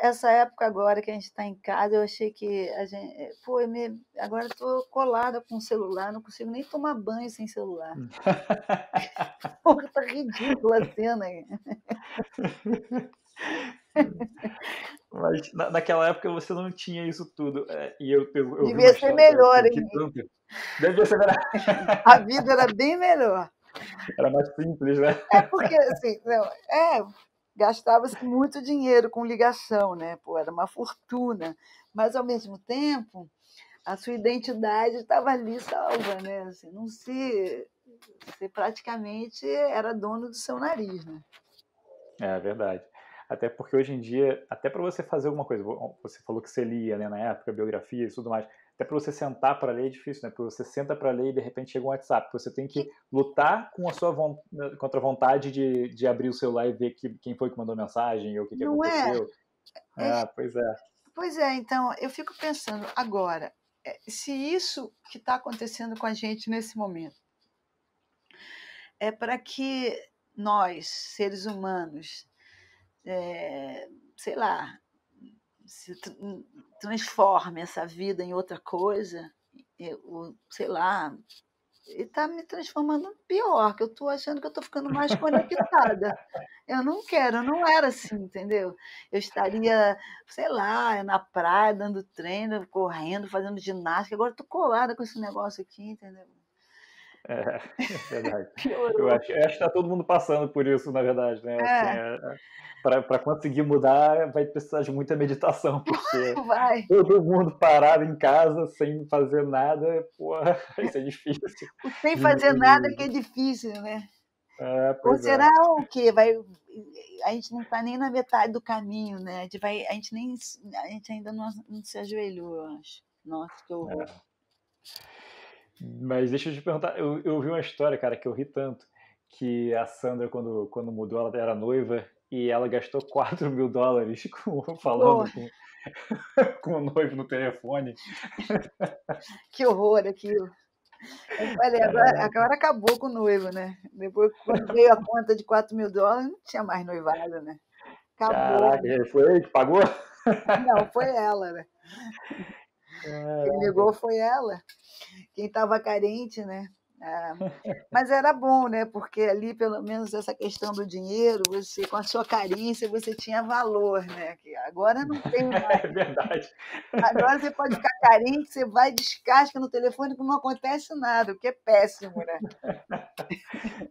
essa época agora que a gente está em casa, eu achei que a gente. Pô, agora estou colada com o celular, não consigo nem tomar banho sem celular. Porra, tá ridícula a cena. Mas naquela época você não tinha isso tudo. E eu vi uma Devia ser história, cara, que melhor, eu ri hein? tanto. Devia ser verdade. A vida era bem melhor. Era mais simples, né? É porque, assim, não, gastava-se muito dinheiro com ligação, né? Pô, era uma fortuna. Mas, ao mesmo tempo, a sua identidade estava ali salva, né? Assim, não se. Você praticamente era dono do seu nariz, né? É verdade. Até porque hoje em dia, até para você fazer alguma coisa, você falou que você lia, né, na época, biografia e tudo mais, até para você sentar para ler é difícil, né? Porque você senta para ler e de repente chega um WhatsApp. Você tem que lutar com a sua contra a vontade de abrir o celular e ver quem foi que mandou mensagem ou o que Não é? aconteceu. É? Pois é. Pois é, então eu fico pensando agora, se isso que está acontecendo com a gente nesse momento é para que nós, seres humanos, sei lá, se transforme essa vida em outra coisa, sei lá, e está me transformando pior, que eu estou achando que eu estou ficando mais conectada. Eu não quero, eu não era assim, entendeu? Eu estaria, sei lá, na praia, dando treino, correndo, fazendo ginástica. Agora estou colada com esse negócio aqui, entendeu? É verdade. Eu Piorou. acho, eu acho que está todo mundo passando por isso, na verdade, né? Assim, É, para conseguir mudar, vai precisar de muita meditação, porque vai. todo mundo parado em casa, sem fazer nada, porra, isso é difícil. O sem fazer nada que é De- difícil, né? Ou Pois será é. o quê? A gente não está nem na metade do caminho, né? A gente ainda não se ajoelhou, eu acho. Nossa, que horror. É. Mas deixa eu te perguntar, eu vi uma história, cara, que eu ri tanto, que a Sandra, quando mudou, ela era noiva e ela gastou $4.000 Pô, falando com o noivo no telefone. que horror aquilo. Eu falei, agora acabou com o noivo, né? Depois, quando veio a conta de $4.000, não tinha mais noivado, né? Acabou. Caraca, foi ele que pagou? Não, foi ela, né? Quem Caraca. ligou foi ela. Quem estava carente, né? É, mas era bom, né? Porque ali, pelo menos, essa questão do dinheiro, você, com a sua carência, você tinha valor, né? Que agora não tem mais. É verdade. Agora você pode ficar carente, você vai, descasca no telefone que não acontece nada, o que é péssimo, né?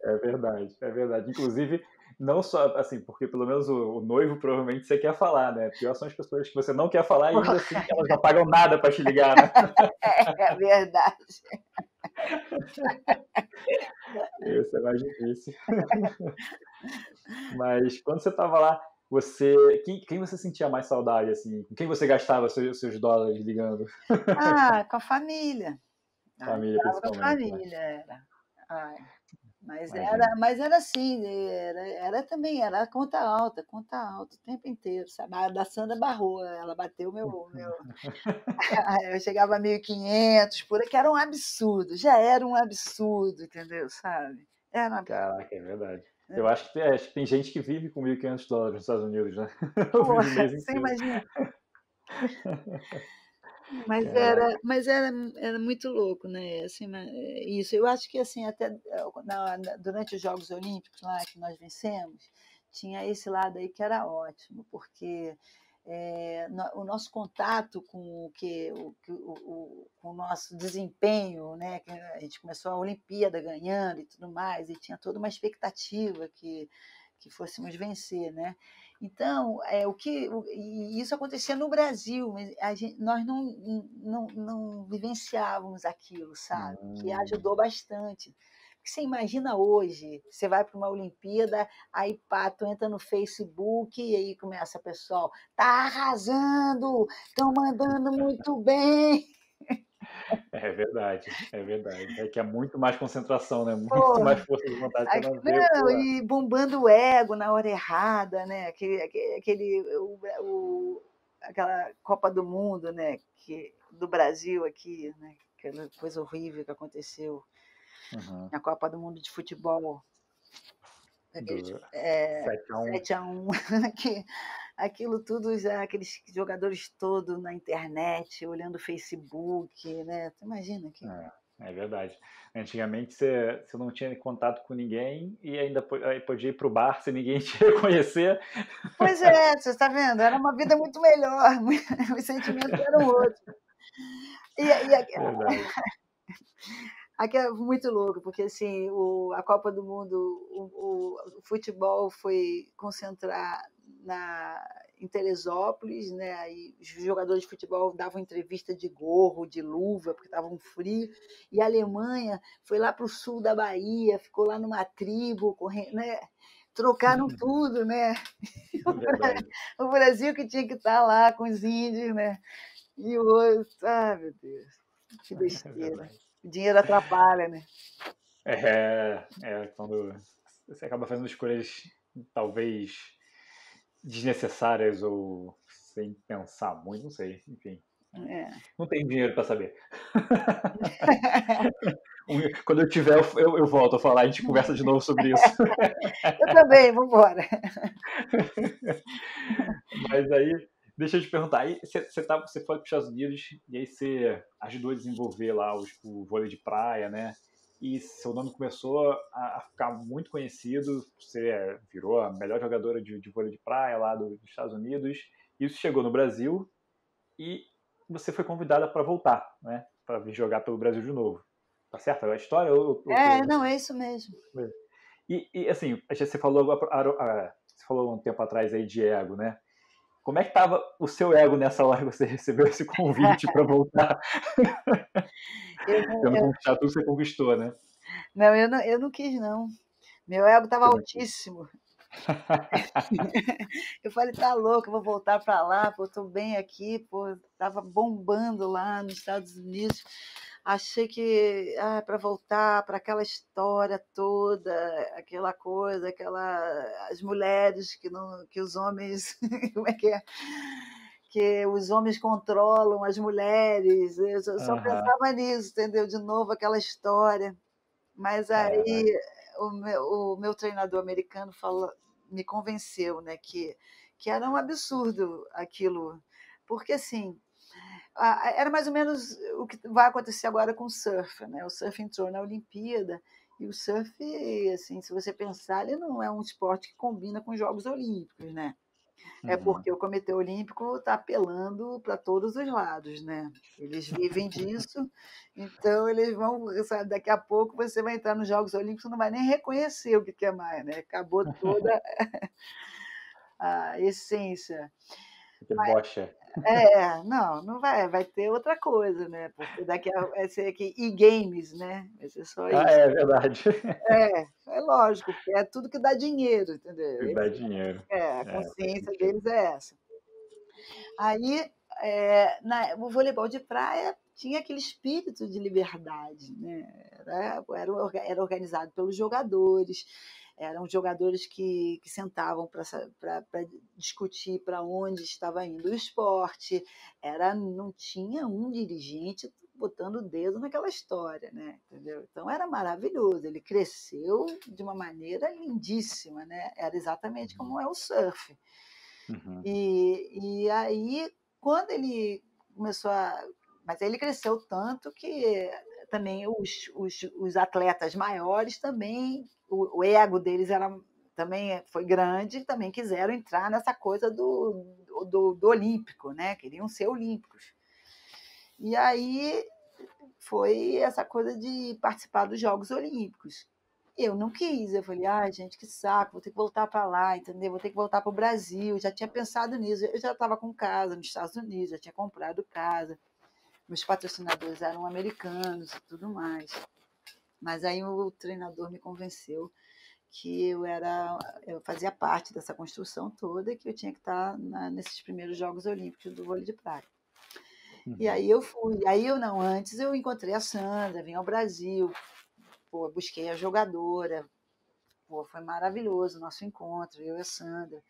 É verdade, é verdade. Inclusive, não só assim, porque pelo menos o noivo provavelmente você quer falar, né? Pior são as pessoas que você não quer falar e ainda assim elas não pagam nada para te ligar, né? É verdade. Isso é mais difícil. Mas quando você estava lá, você quem você sentia mais saudade assim? Com quem você gastava seus dólares ligando? Ah, com a família. Ah, Família ligava com a principalmente, né? família, era. Ai, mas Imagino. era assim, era também, era conta alta o tempo inteiro, sabe? A da Sandra barrou, ela bateu meu eu chegava a 1.500 por aí, que era um absurdo, já era um absurdo, entendeu, sabe? Era um Caraca, é verdade. Eu absurdo. acho que tem gente que vive com US$ 1.500 nos Estados Unidos, né? Eu vivo o Porra, mês você inteiro. imagina. Caraca. Era muito louco, né? Assim, isso. Eu acho que assim até durante os Jogos Olímpicos lá que nós vencemos, tinha esse lado aí que era ótimo, porque o nosso contato com com o nosso desempenho, né? Que a gente começou a Olimpíada ganhando e tudo mais, e tinha toda uma expectativa que fôssemos vencer, né? Então, e isso acontecia no Brasil, mas nós não vivenciávamos aquilo, sabe? Que Hum. ajudou bastante. Porque você imagina hoje, você vai para uma Olimpíada, aí pá, tu entra no Facebook e aí começa, pessoal, tá arrasando, estão mandando muito bem. É verdade, é verdade. É que é muito mais concentração, né? Muito Porra, mais força de vontade para não ver, não, pô. e bombando o ego na hora errada, né? Aquela Copa do Mundo, né? Do Brasil aqui, né? Aquela coisa horrível que aconteceu Uhum. na Copa do Mundo de futebol, aqueles, Do é, 7-1. 7-1, que aquilo tudo já, aqueles jogadores todos na internet, olhando o Facebook, né? Tu imagina aquilo? É verdade. Antigamente você não tinha contato com ninguém e ainda aí podia ir pro bar sem ninguém te reconhecer. Pois é, você está vendo? Era uma vida muito melhor, os sentimentos eram outros. E Verdade. aqui é muito louco, porque assim, a Copa do Mundo, o futebol foi concentrar em Teresópolis, né? Aí os jogadores de futebol davam entrevista de gorro, de luva, porque estava um frio, e a Alemanha foi lá para o sul da Bahia, ficou lá numa tribo, correndo, né? Trocaram tudo, né? Verdade. O Brasil que tinha que estar lá com os índios, né? E o outro, meu Deus, que É besteira. verdade. O dinheiro atrapalha, né? Quando você acaba fazendo escolhas talvez desnecessárias ou sem pensar muito, não sei, enfim. É. Não tenho dinheiro para saber. Quando eu tiver, eu volto a falar, a gente conversa de novo sobre isso. Eu também, vamos embora. Mas aí, deixa eu te perguntar, aí você foi para os Estados Unidos e aí você ajudou a desenvolver lá o vôlei de praia, né? E seu nome começou a ficar muito conhecido, você virou a melhor jogadora de vôlei de praia lá dos Estados Unidos. Isso chegou no Brasil e você foi convidada para voltar, né? Para vir jogar pelo Brasil de novo. Tá certo a história? Ou Não, é isso mesmo. e assim, você falou, você falou um tempo atrás aí de ego, né? Como é que estava o seu ego nessa hora que você recebeu esse convite para voltar? Eu não, Tendo eu, conquistado tudo que você conquistou, né? eu não quis, não. Meu ego estava Você não quis. altíssimo. Eu falei, tá louco, eu vou voltar para lá, pô, tô bem aqui, pô, tava bombando lá nos Estados Unidos. Achei que para voltar para aquela história toda, aquela coisa, as mulheres que não, que os homens, como é que é? Que os homens controlam as mulheres. Eu só Aham. pensava nisso, entendeu? De novo aquela história. Mas aí Caraca. o meu treinador americano me convenceu, né, que era um absurdo aquilo, porque assim era mais ou menos o que vai acontecer agora com o surf, né? O surf entrou na Olimpíada e o surf, assim, se você pensar, ele não é um esporte que combina com os Jogos Olímpicos, né? É Uhum. porque o Comitê Olímpico está apelando para todos os lados, né? Eles vivem disso, então eles vão, sabe, daqui a pouco você vai entrar nos Jogos Olímpicos e não vai nem reconhecer o que é mais, né? Acabou toda a essência. Que bocha. Não, não vai ter outra coisa, né? Porque daqui a vai ser aqui e-games, né? Vai ser só Ah, isso. é verdade. É lógico, porque é tudo que dá dinheiro, entendeu? E dá dinheiro. A Faz consciência sentido. deles é essa. Aí, o voleibol de praia tinha aquele espírito de liberdade, né? Era organizado pelos jogadores, eram jogadores que sentavam para discutir para onde estava indo o esporte, não tinha um dirigente botando o dedo naquela história, né? Entendeu? Então era maravilhoso, ele cresceu de uma maneira lindíssima, né? Era exatamente como é o surf. Uhum. E aí, quando ele começou a. Mas ele cresceu tanto que também os atletas maiores também, o ego deles também foi grande, também quiseram entrar nessa coisa do olímpico, né? Queriam ser olímpicos. E aí foi essa coisa de participar dos Jogos Olímpicos. Eu não quis, eu falei, ai, gente, que saco, vou ter que voltar para lá, entendeu? Vou ter que voltar para o Brasil. Já tinha pensado nisso, eu já estava com casa nos Estados Unidos, já tinha comprado casa, meus patrocinadores eram americanos e tudo mais. Mas aí o treinador me convenceu que eu fazia parte dessa construção toda e que eu tinha que estar nesses primeiros Jogos Olímpicos do vôlei de praia. E Uhum. aí eu fui. Aí eu não, antes eu encontrei a Sandra, vim ao Brasil, pô, busquei a jogadora, pô, foi maravilhoso o nosso encontro, eu e a Sandra.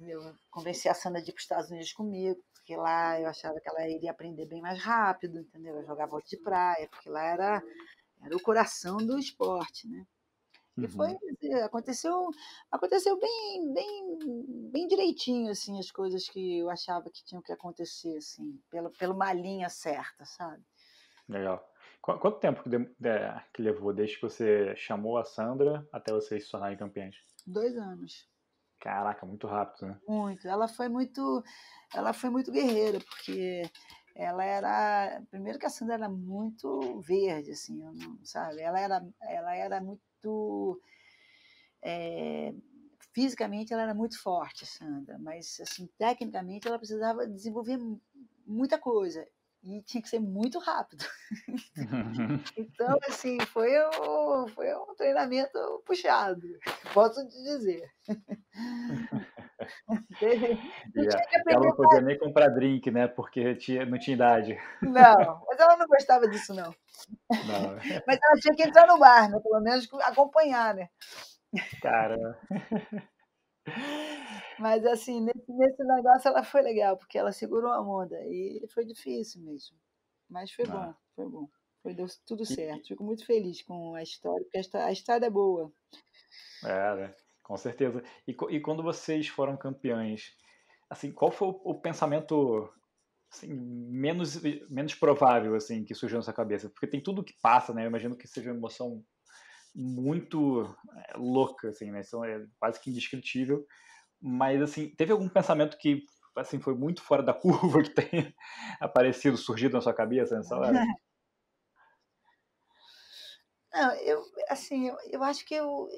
Eu convenci a Sandra de ir para os Estados Unidos comigo, porque lá eu achava que ela iria aprender bem mais rápido, entendeu? Eu jogava vôlei de praia, porque lá era o coração do esporte, né? E foi, Uhum. aconteceu bem direitinho, assim, as coisas que eu achava que tinham que acontecer, assim, pela uma linha certa, sabe? Legal. Quanto tempo que levou desde que você chamou a Sandra até vocês se tornarem campeões? 2 anos. Caraca, muito rápido, né? Muito. Ela foi muito guerreira, porque primeiro que a Sandra era muito verde, assim, eu não, sabe? Ela era muito, eh, fisicamente ela era muito forte, a Sandra, mas assim, tecnicamente ela precisava desenvolver muita coisa e tinha que ser muito rápido. Então, assim, foi um treinamento puxado, posso te dizer. Não E tinha que ela aprender. não podia nem comprar drink, né? Porque não tinha idade. Não, mas ela não gostava disso, não. Não, Mas ela tinha que entrar no bar, né? Pelo menos acompanhar, né? cara. Mas assim, nesse negócio ela foi legal, porque ela segurou a onda. E foi difícil mesmo. Mas foi Não. bom, foi bom. Deu tudo E, certo. Fico muito feliz com a história, porque a história é boa. né? Com certeza. E quando vocês foram campeões, assim, qual foi o pensamento assim, menos provável assim que surgiu na sua cabeça? Porque tem tudo que passa, né? Eu imagino que seja uma emoção muito louca, assim, né? Então é quase que indescritível. Mas assim, teve algum pensamento que assim foi muito fora da curva que tenha aparecido, surgido na sua cabeça nessa hora? Não, assim, eu acho que eu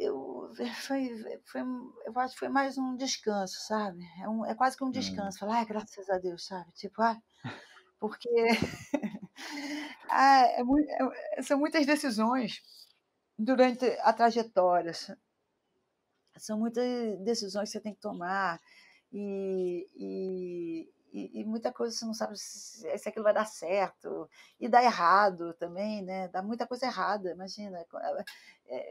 acho que foi mais um descanso, sabe? É quase que um Hum, descanso. Falar, ai, graças a Deus, sabe? Tipo, porque são muitas decisões durante a trajetória. São muitas decisões que você tem que tomar e muita coisa você não sabe se aquilo vai dar certo. E dá errado também, né? Dá muita coisa errada, imagina.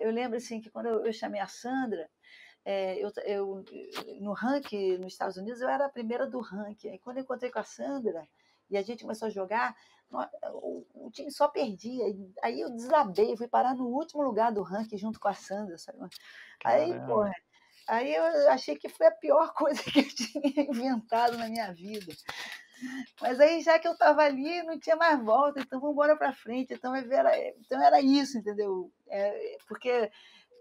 Eu lembro assim, que quando eu chamei a Sandra, no ranking nos Estados Unidos, eu era a primeira do ranking. Aí quando eu encontrei com a Sandra e a gente começou a jogar, o time só perdia. Aí eu desabei, fui parar no último lugar do ranking junto com a Sandra. Sabe? Aí, pô, caramba. aí eu achei que foi a pior coisa que eu tinha inventado na minha vida. Mas aí, já que eu estava ali, não tinha mais volta, então vamos embora para frente. Então era isso, entendeu? Porque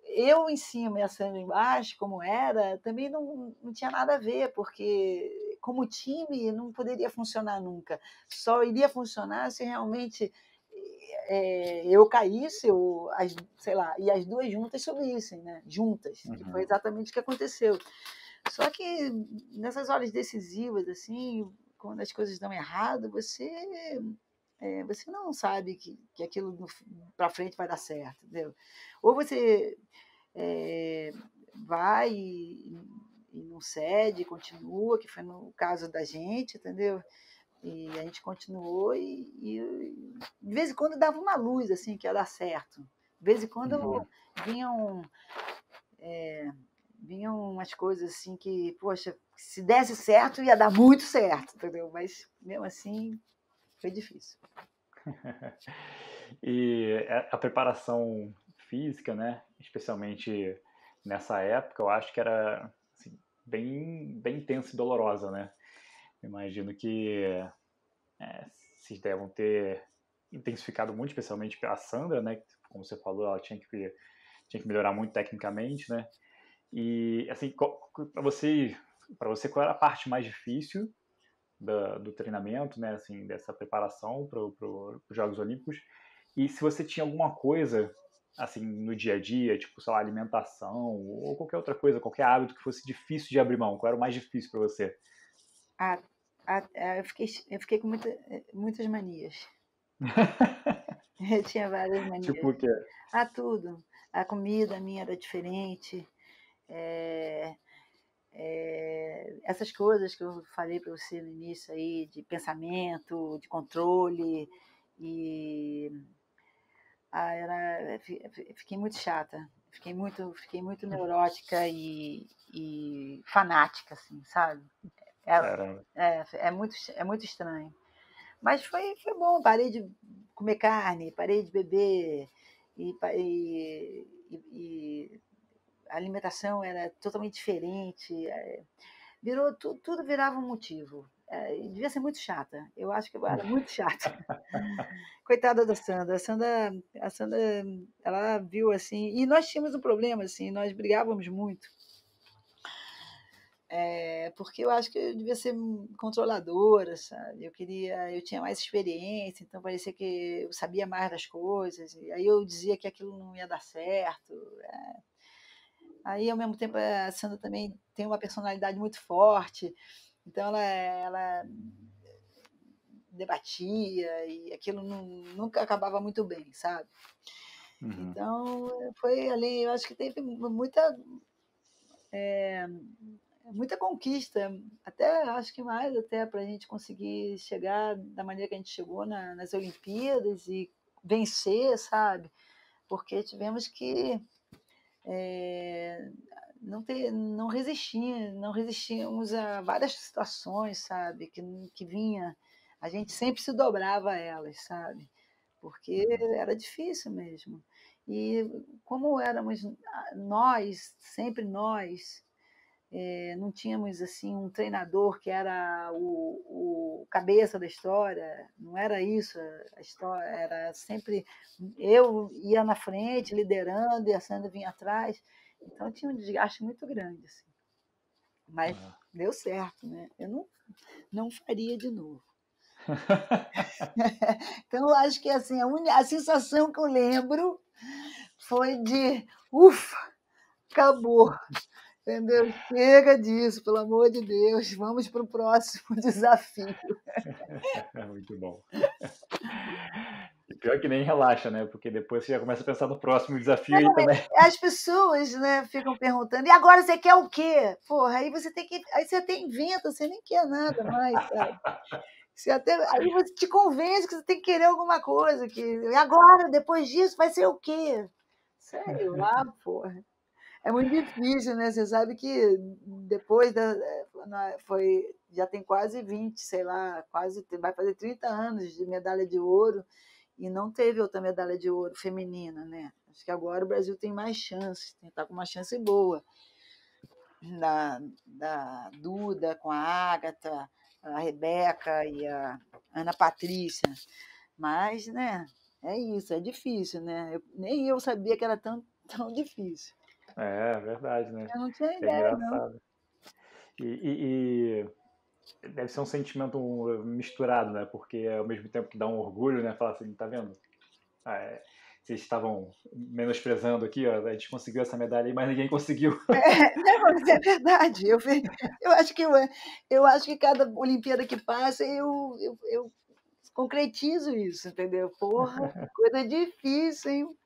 eu em cima e a Sandra embaixo, como era, também não tinha nada a ver, porque como time não poderia funcionar nunca. Só iria funcionar se realmente eu caísse, sei lá, e as duas juntas subissem, né? Juntas, que foi Uhum. exatamente o que aconteceu. Só que nessas horas decisivas, assim, quando as coisas dão errado, você não sabe que aquilo para frente vai dar certo, entendeu? Ou você é, vai e não cede, continua, que foi no caso da gente, entendeu? E a gente continuou e de vez em quando dava uma luz, assim, que ia dar certo. De vez em quando Uhum. vinham, vinham umas coisas assim que, poxa, se desse certo ia dar muito certo, entendeu? Mas mesmo assim foi difícil. E a preparação física, né, especialmente nessa época, eu acho que era assim, bem intensa e dolorosa, né? Imagino que vocês devem ter intensificado muito, especialmente a Sandra, né? Como você falou, ela tinha que melhorar muito tecnicamente, né? E assim, para você, qual era a parte mais difícil do treinamento, né? Assim, dessa preparação para os Jogos Olímpicos? E se você tinha alguma coisa assim no dia a dia, tipo, sei lá, alimentação ou qualquer outra coisa, qualquer hábito que fosse difícil de abrir mão, qual era o mais difícil para você? Ah, eu fiquei com muitas manias. Eu tinha várias Tipo manias. o quê? Tudo. A comida minha era diferente. É, essas coisas que eu falei para você no início aí, de pensamento, de controle, e fiquei muito chata, fiquei muito neurótica e fanática, assim, sabe? É, Caramba. é muito estranho. Mas foi bom, parei de comer carne, parei de beber, e a alimentação era totalmente diferente. Tudo virava um motivo. Devia ser muito chata. Eu acho que eu era muito chata. Coitada da Sandra. A Sandra, ela viu assim. E nós tínhamos um problema, assim, nós brigávamos muito. Porque eu acho que eu devia ser controladora, sabe? Eu tinha mais experiência, então parecia que eu sabia mais das coisas. E aí eu dizia que aquilo não ia dar certo. Aí, ao mesmo tempo, a Sandra também tem uma personalidade muito forte, então ela debatia e aquilo nunca acabava muito bem, sabe? Uhum. Então, foi ali, eu acho que teve muita conquista, até acho que mais até para a gente conseguir chegar da maneira que a gente chegou nas Olimpíadas e vencer, sabe? Porque tivemos que não resistimos a várias situações, sabe? Que vinha, a gente sempre se dobrava a elas, sabe? Porque Uhum. era difícil mesmo. E como éramos nós, sempre nós, não tínhamos assim um treinador que era o cabeça da história, não era isso, a história era sempre eu ia na frente liderando e a Sandra vinha atrás, então tinha um desgaste muito grande, assim. Mas Ah. deu certo, né? Eu não faria de novo. Então eu acho que assim a sensação que eu lembro foi de ufa, acabou. Entendeu? Chega disso, pelo amor de Deus, vamos para o próximo desafio. Muito bom. E pior que nem relaxa, né? Porque depois você já começa a pensar no próximo desafio aí também. As pessoas, né, ficam perguntando, e agora você quer o quê? Porra, aí você até inventa, você nem quer nada mais, sabe? Aí você te convence que você tem que querer alguma coisa, e agora, depois disso, vai ser o quê? Sei lá, porra. É muito difícil, né? Você sabe que depois já tem quase 20, sei lá, vai fazer 30 anos de medalha de ouro e não teve outra medalha de ouro feminina, né? Acho que agora o Brasil tem mais chances, está com uma chance boa. Da Duda com a Ágata, a Rebeca e a Ana Patrícia. Mas, né, é isso, é difícil, né? Nem eu sabia que era tão difícil. É verdade, né? Eu não tinha É ideia, não. engraçado. E deve ser um sentimento misturado, né? Porque ao mesmo tempo que dá um orgulho, né? Falar assim, tá vendo? Ah, vocês estavam menosprezando aqui, ó, a gente conseguiu essa medalha aí, mas ninguém conseguiu. Não, mas é verdade. Eu acho que eu acho que cada Olimpíada que passa eu concretizo isso, entendeu? Porra, que coisa difícil, hein?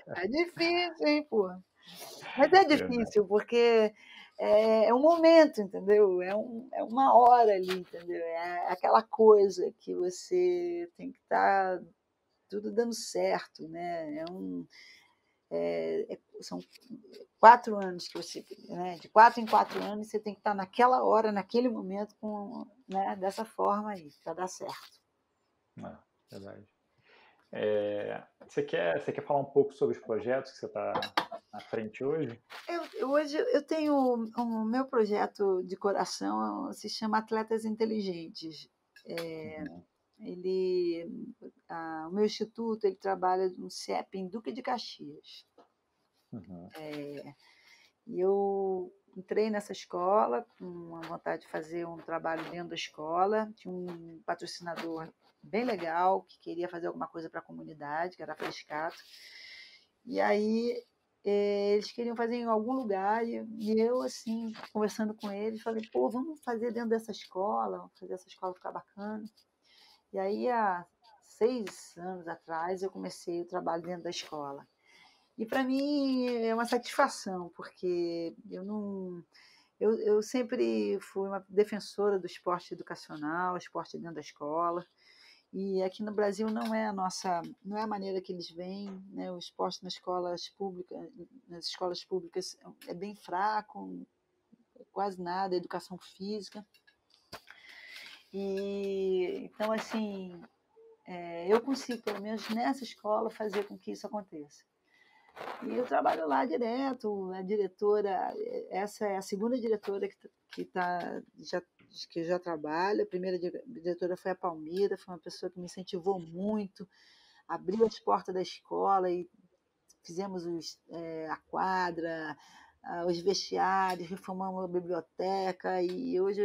É difícil, hein, porra? Mas é Verdade. difícil, porque é um momento, entendeu? É uma hora ali, entendeu? É aquela coisa que você tem que estar tudo dando certo, né? São 4 anos que você, né? De 4 em 4 anos, você tem que estar naquela hora, naquele momento, né? Dessa forma aí, para dar certo. Ah, verdade. Você quer falar um pouco sobre os projetos que você está à frente hoje? Hoje eu tenho o meu projeto de coração se chama Atletas Inteligentes. Uhum, Ele, o meu instituto ele trabalha no CIEP em Duque de Caxias. uhum, E eu entrei nessa escola com a vontade de fazer um trabalho dentro da escola. Tinha um patrocinador bem legal que queria fazer alguma coisa para a comunidade, que era a Frescato. E aí eles queriam fazer em algum lugar e eu, assim, conversando com eles, falei, pô, vamos fazer dentro dessa escola, vamos fazer essa escola ficar bacana. E aí, há 6 anos atrás, eu comecei o trabalho dentro da escola. E para mim é uma satisfação, porque eu não. Eu sempre fui uma defensora do esporte educacional, esporte dentro da escola. E aqui no Brasil não é a maneira que eles veem, né? O esporte nas escolas públicas é bem fraco, quase nada, educação física. E então assim, eu consigo, pelo menos nessa escola, fazer com que isso aconteça. E eu trabalho lá direto, a diretora, essa é a segunda diretora que já trabalha, a primeira diretora foi a Palmira, foi uma pessoa que me incentivou muito, abriu as portas da escola e fizemos a quadra, os vestiários, reformamos a biblioteca e hoje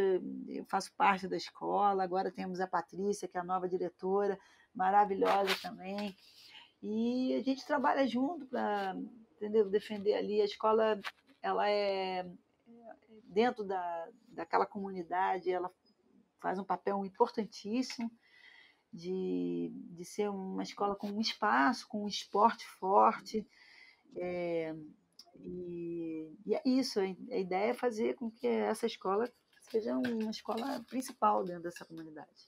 eu faço parte da escola, agora temos a Patrícia, que é a nova diretora, maravilhosa também, e a gente trabalha junto para, entendeu, defender ali. A escola, ela é dentro daquela comunidade, ela faz um papel importantíssimo de ser uma escola com um espaço, com um esporte forte. E é isso, a ideia é fazer com que essa escola seja uma escola principal dentro dessa comunidade.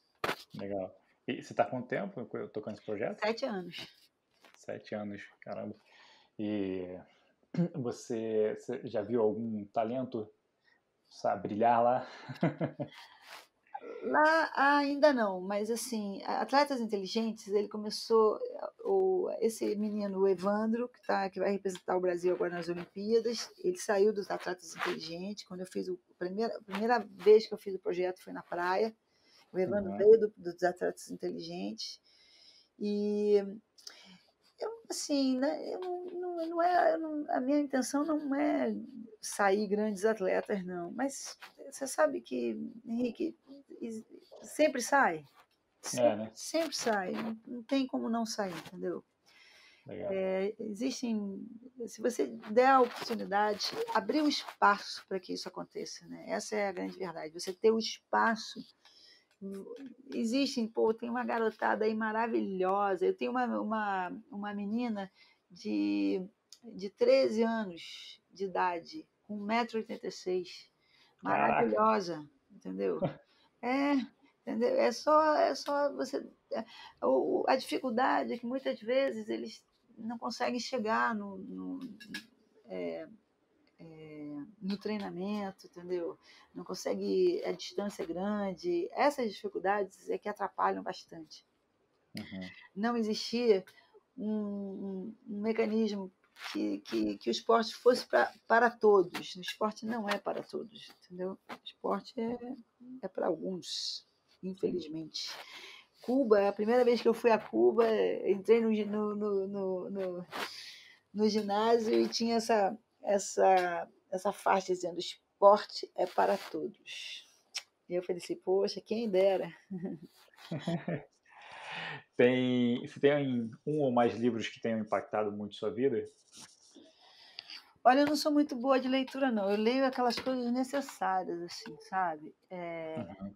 legal. E você está com quanto tempo tocando esse projeto? 7 anos. 7 anos, caramba. E você já viu algum talento, sabe, brilhar lá? Lá ainda não, mas assim, Atletas Inteligentes, ele começou, esse menino, o Evandro, que vai representar o Brasil agora nas Olimpíadas, ele saiu dos Atletas Inteligentes, quando eu fiz a primeira vez que eu fiz o projeto foi na praia, o Evandro Uhum, veio dos Atletas Inteligentes, e assim, né, a minha intenção não é sair grandes atletas, não, mas você sabe que, Henrique, sempre sai. né? Sempre sai, não tem como não sair, entendeu? Legal. Existem, se você der a oportunidade, abrir um espaço para que isso aconteça, né? Essa é a grande verdade. Você ter o espaço. Existem, pô, tem uma garotada aí maravilhosa. Eu tenho uma menina de 13 anos de idade, com 1,86 m, Caraca. maravilhosa, entendeu? É, entendeu? É só você. A dificuldade é que muitas vezes eles não conseguem chegar no treinamento, entendeu? Não conseguem, a distância é grande. Essas dificuldades é que atrapalham bastante. Uhum, Não existia um mecanismo que o esporte fosse para todos. O esporte não é para todos, entendeu? O esporte é para alguns, infelizmente. Cuba, a primeira vez que eu fui a Cuba, entrei no ginásio e tinha essa faixa dizendo esporte é para todos. E eu falei assim, poxa, quem dera. Você tem um ou mais livros que tenham impactado muito sua vida? Olha, eu não sou muito boa de leitura, não. Eu leio aquelas coisas necessárias, assim, sabe? Uhum.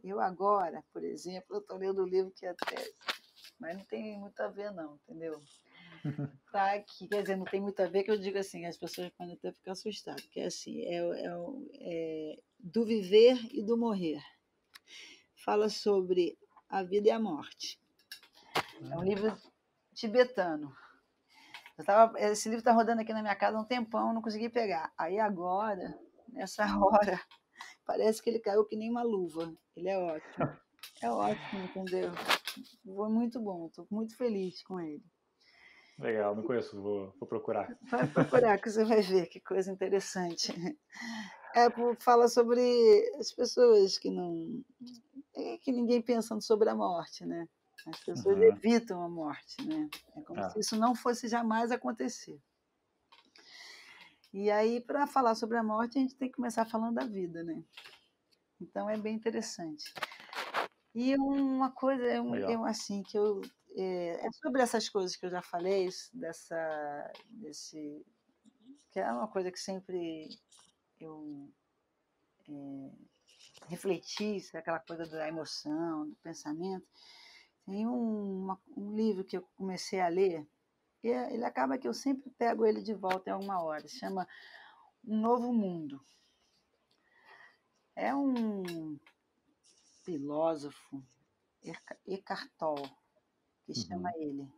Eu agora, por exemplo, eu estou lendo um livro que até... Mas não tem muito a ver, não, entendeu? Tá aqui, quer dizer, não tem muito a ver, que eu digo assim, as pessoas podem até ficar assustadas, que é assim, do viver e do morrer. Fala sobre a vida e a morte. É um livro tibetano. Esse livro está rodando aqui na minha casa há um tempão, não consegui pegar. Aí agora, nessa hora, parece que ele caiu que nem uma luva. Ele é ótimo. É ótimo, entendeu? Foi muito bom, estou muito feliz com ele. Legal, não conheço, vou procurar. Vai procurar que você vai ver que coisa interessante. Fala sobre as pessoas que não. Que ninguém pensando sobre a morte, né? As pessoas Uhum. evitam a morte, né? É como se isso não fosse jamais acontecer. E aí, para falar sobre a morte, a gente tem que começar falando da vida, né? Então é bem interessante. E uma coisa, Legal. assim, que eu. É sobre essas coisas que eu já falei, que é uma coisa que sempre eu refleti, aquela coisa da emoção, do pensamento. Tem um livro que eu comecei a ler, e ele acaba que eu sempre pego ele de volta em alguma hora, se chama Um Novo Mundo. É um filósofo, Eckhart Tolle, que chama Uhum. ele.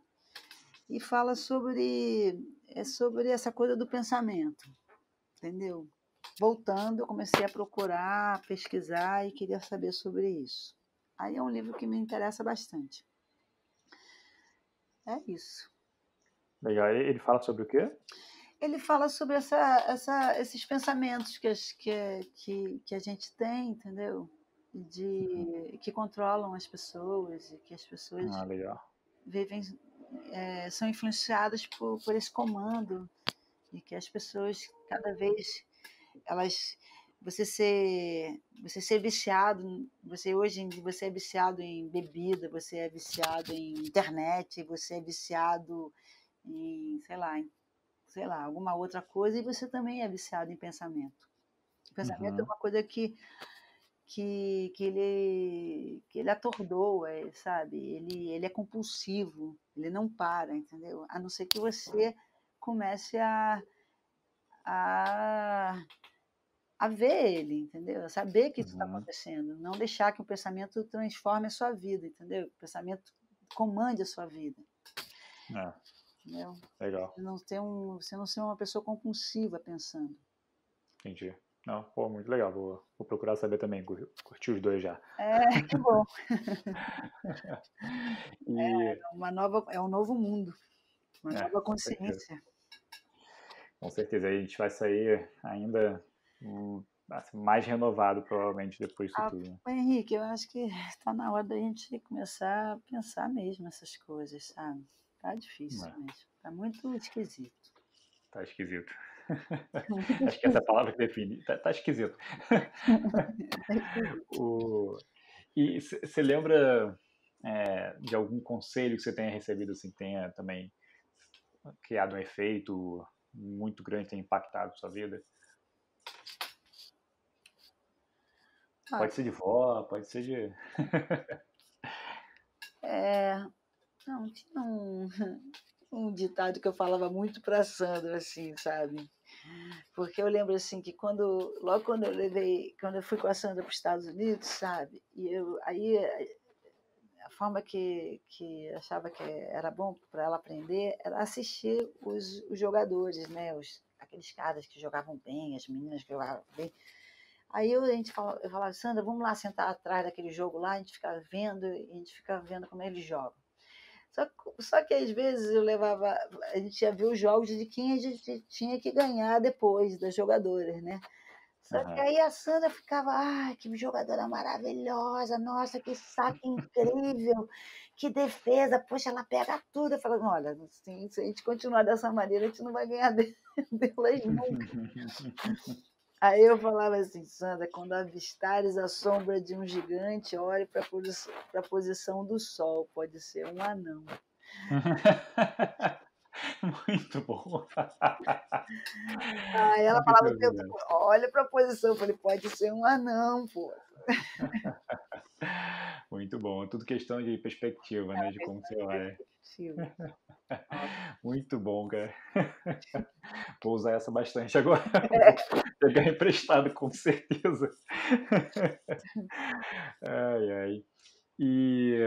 E fala sobre essa coisa do pensamento, entendeu? Voltando, eu comecei a procurar, pesquisar e queria saber sobre isso. Aí é um livro que me interessa bastante. É isso. Legal. Ele fala sobre o quê? Ele fala sobre esses pensamentos que a gente tem, entendeu? Uhum. Que controlam as pessoas e que as pessoas Ah, legal. vivem, são influenciadas por esse comando e que as pessoas cada vez elas você ser viciado, você é viciado em bebida, você é viciado em internet, você é viciado em, sei lá, alguma outra coisa, e você também é viciado em pensamento. O pensamento é Uhum. uma coisa que ele atordoa, sabe? Ele é compulsivo, ele não para, entendeu? A não ser que você comece a, a ver ele, entendeu? A saber que isso está Uhum. acontecendo. Não deixar que o pensamento transforme a sua vida, entendeu? O pensamento comande a sua vida, Ah, entendeu? legal. Você não ser uma pessoa compulsiva pensando. Entendi. Não, pô, muito legal. Vou procurar saber também. Curti os dois já. Que bom. E, É um novo mundo, uma nova com certeza. consciência. Com certeza. Aí a gente vai sair ainda assim, mais renovado, provavelmente, depois disso tudo, né? Henrique, eu acho que está na hora da gente começar a pensar mesmo nessas coisas, sabe? Tá difícil É, mesmo, tá muito esquisito. tá esquisito. Tá muito Acho que essa é a esquisito. palavra que define. Tá esquisito. Tá esquisito. O, e você lembra de algum conselho que você tenha recebido, assim, que tenha também criado um efeito muito grande, tenha impactado sua vida? Ah, Pode ser de vó, pode ser de... não, tinha um ditado que eu falava muito para Sandra, assim, sabe? Porque eu lembro assim que logo quando eu fui com a Sandra para os Estados Unidos, sabe? Aí a forma que achava que era bom para ela aprender era assistir os jogadores, né? Aqueles caras que jogavam bem, as meninas que jogavam bem. Aí eu falava, Sandra, vamos lá sentar atrás daquele jogo lá, a gente fica vendo como eles jogam. Só que às vezes a gente ia ver os jogos de quem a gente tinha que ganhar depois, das jogadoras, né? Só que Aham. aí a Sandra ficava: "Ai, que jogadora maravilhosa, nossa, que saque incrível, que defesa, poxa, ela pega tudo". Eu falava: "Olha, se a gente continuar dessa maneira, a gente não vai ganhar delas nunca". Aí eu falava assim: "Sandra, quando avistares a sombra de um gigante, olhe para a posição do sol, pode ser um anão". Muito bom. Aí ela falava o tempo Maravilhoso. todo: "Olha para a posição", eu falei: "Pode ser um anão, pô". Muito bom. Tudo questão de perspectiva, né, de como você olha. Perspectiva. Nossa. Muito bom, cara. Vou usar essa bastante agora. Vou pegar emprestado, com certeza. Ai, ai. E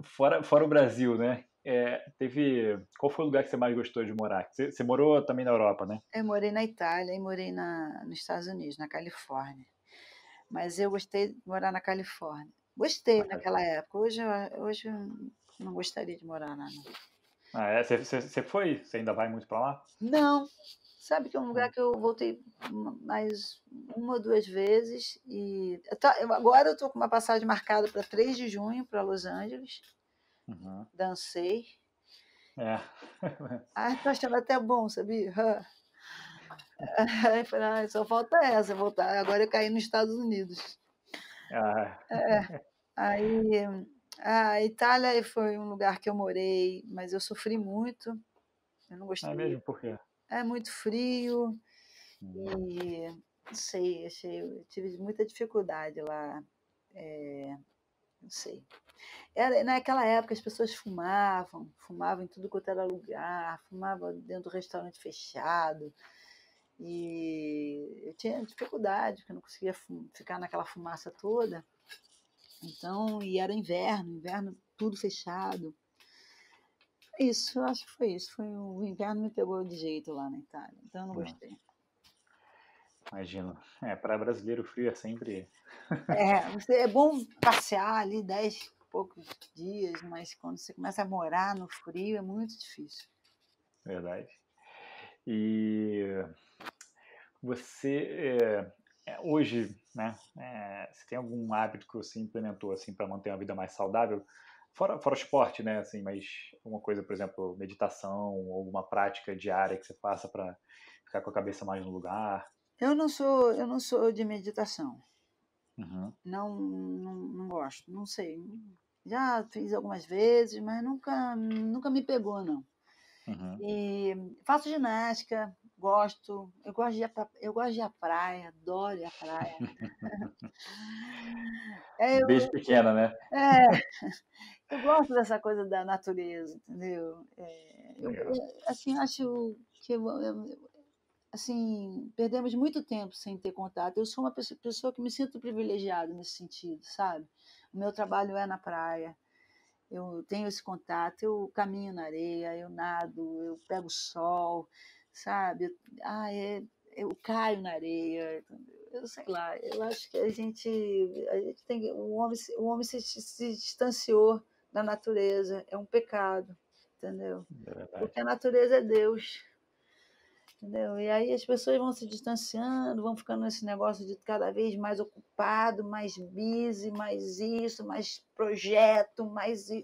fora o Brasil, né, qual foi o lugar que você mais gostou de morar? Você morou também na Europa, né? Eu morei na Itália e morei nos Estados Unidos, na Califórnia. Mas eu gostei de morar na Califórnia. Gostei Na naquela Califórnia. época. Hoje eu não gostaria de morar lá, não. Ah, é? Você foi? Você ainda vai muito pra lá? Não, sabe que é um lugar Hum. que eu voltei mais uma ou duas vezes e agora eu estou com uma passagem marcada para 3 de junho para Los Angeles. Uhum. Dancei. É. Ai, tô achando até bom, sabia? Aí falei: "Ai, só falta essa, voltar agora eu caí nos Estados Unidos". Ah, É, aí a Itália foi um lugar que eu morei, mas eu sofri muito, eu não é gostei. mesmo? Por quê? É muito frio Hum. e não sei, eu tive muita dificuldade lá, não sei. Naquela época as pessoas fumavam em tudo quanto era lugar, fumavam dentro do restaurante fechado. E eu tinha dificuldade, porque eu não conseguia ficar naquela fumaça toda. Então, e era inverno tudo fechado. Isso, eu acho que foi isso. O inverno me pegou de jeito lá na Itália, então eu não Hum. gostei. Imagino. Para brasileiro, o frio é sempre É bom passear ali 10 e poucos dias, mas quando você começa a morar no frio é muito difícil. verdade. E você, hoje, né, você tem algum hábito que você implementou, assim, para manter uma vida mais saudável? Fora o esporte, né, assim, mas alguma coisa, por exemplo, meditação, ou alguma prática diária que você faça para ficar com a cabeça mais no lugar? Eu não sou de meditação. Uhum, Não gosto, não sei. Já fiz algumas vezes, mas nunca me pegou, não. uhum. E faço ginástica, gosto. Eu gosto de ir à praia, adoro ir à praia. É, Desde pequena, né? é, eu gosto dessa coisa da natureza, entendeu? Legal. Assim, acho que assim, perdemos muito tempo sem ter contato. Eu sou uma pessoa que me sinto privilegiada nesse sentido, sabe? O meu trabalho é na praia, eu tenho esse contato, eu caminho na areia, eu nado, eu pego sol, sabe? Eu caio na areia, eu sei lá, eu acho que a gente tem o homem se distanciou da natureza, é um pecado, entendeu? É verdade. Porque a natureza é Deus, entendeu? E aí as pessoas vão se distanciando, vão ficando nesse negócio de cada vez mais ocupado, mais busy, mais isso, mais projeto,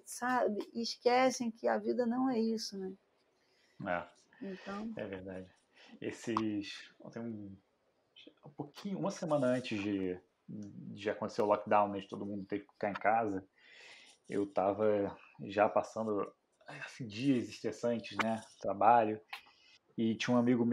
sabe? E esquecem que a vida não é isso, né? É, Então, é verdade. Tem um pouquinho, uma semana antes de acontecer o lockdown, né, de todo mundo ter que ficar em casa, eu tava já passando assim, dias estressantes, né? Trabalho. E tem um amigo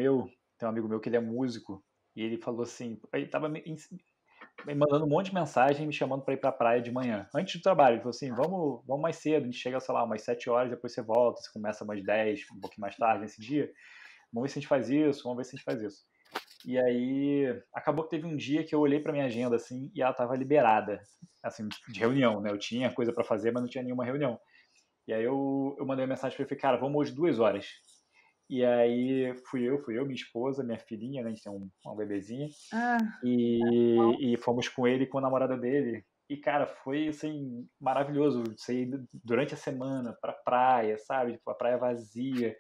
meu que ele é músico, e ele falou assim, ele tava me mandando um monte de mensagem, me chamando para ir pra praia de manhã, antes do trabalho. Ele falou assim, vamos mais cedo, a gente chega, sei lá, umas 7 horas, depois você volta, você começa umas 10, um pouquinho mais tarde nesse dia. Vamos ver se a gente faz isso, vamos ver se a gente faz isso. E aí, acabou que teve um dia que eu olhei pra minha agenda, assim, e ela tava liberada, assim, de reunião, né? Eu tinha coisa pra fazer, mas não tinha nenhuma reunião. E aí eu mandei uma mensagem pra ele, falei, cara, vamos hoje 2 horas. E aí fui eu, minha esposa, minha filhinha, né? A gente tem uma bebezinha. ah, E fomos com ele e com a namorada dele. E, cara, foi, assim, maravilhoso. Sair durante a semana pra praia, sabe? Tipo, a praia vazia.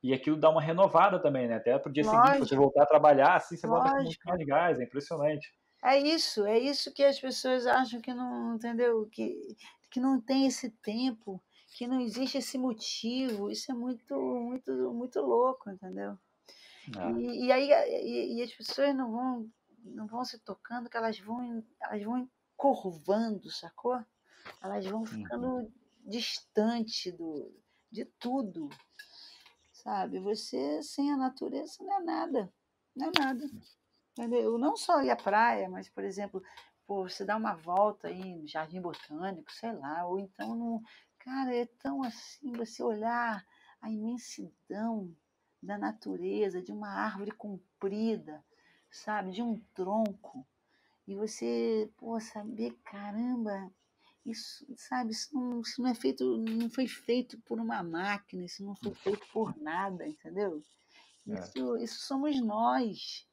E aquilo dá uma renovada também, né? Até para o dia seguinte você Lógico, voltar a trabalhar, assim, você volta com muito lógico. mais gás, é impressionante. É isso que as pessoas acham que não, entendeu? Que não tem esse tempo, que não existe esse motivo. Isso é muito, muito, muito louco, entendeu? É. E aí e as pessoas não vão se tocando que elas vão encurvando, sacou? Elas vão Uhum. ficando distante de tudo, sabe? Você sem a natureza não é nada, não é nada, entendeu? Não só ir à praia, mas, por exemplo, pô, você dá uma volta aí no Jardim Botânico, sei lá, ou então no... Cara, é tão assim, você olhar a imensidão da natureza, de uma árvore comprida, sabe, de um tronco, e você, pô, saber, caramba, isso, sabe, isso não é feito, não foi feito por uma máquina, isso não foi feito por nada, entendeu? É. Isso somos nós.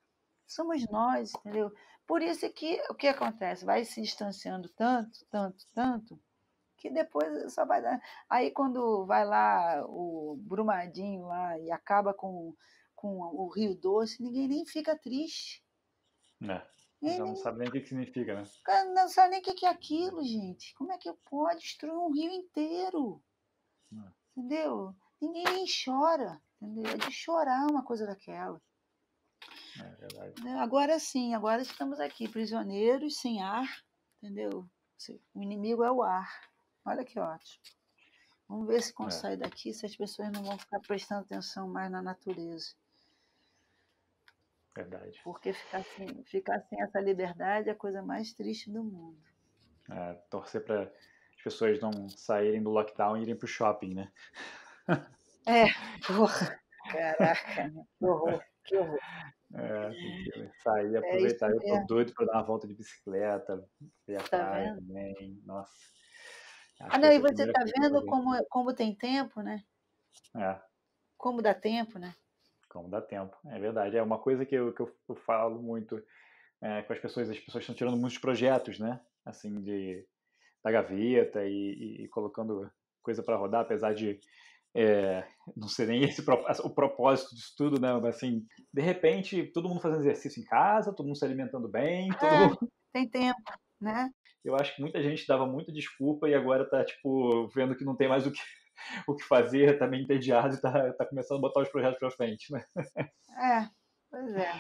Somos nós, entendeu? Por isso é que o que acontece? Vai se distanciando tanto, tanto, tanto, que depois só vai dar. Aí quando vai lá o Brumadinho lá e acaba com o Rio Doce, ninguém nem fica triste. É. Ninguém Já não nem, sabe nem o que que significa, né? não sabe nem o que é aquilo, gente. Como é que pode destruir um rio inteiro? Entendeu? Ninguém nem chora, entendeu? É de chorar uma coisa daquela. É verdade. Né? Agora sim, agora estamos aqui, prisioneiros, sem ar, entendeu? O inimigo é o ar. Olha que ótimo. Vamos ver se quando É sair daqui, se as pessoas não vão ficar prestando atenção mais na natureza. verdade. Porque ficar sem essa liberdade é a coisa mais triste do mundo. É, torcer para as pessoas não saírem do lockdown e irem pro shopping, né? É, porra, caraca, né? Que horror, que horror. É, tem que sair e É isso aproveitar. Eu tô mesmo, doido para dar uma volta de bicicleta, ver a tá praia vendo? também. Nossa, Ah, acho que não, vai e ser a você primeira tá coisa que eu vou vendo fazer. como tem tempo, né? É, Como dá tempo, né? como dá tempo. É verdade. É uma coisa que eu falo muito com as pessoas estão tirando muitos projetos, né? Assim, da gaveta e colocando coisa para rodar, apesar de é, não ser nem esse o propósito disso tudo, né? Mas assim, de repente, todo mundo fazendo exercício em casa, todo mundo se alimentando bem, todo É, mundo... tem tempo, né? Eu acho que muita gente dava muita desculpa e agora tá, tipo, vendo que não tem mais o que fazer, tá meio entediado e tá começando a botar os projetos pra frente, né? É, pois é.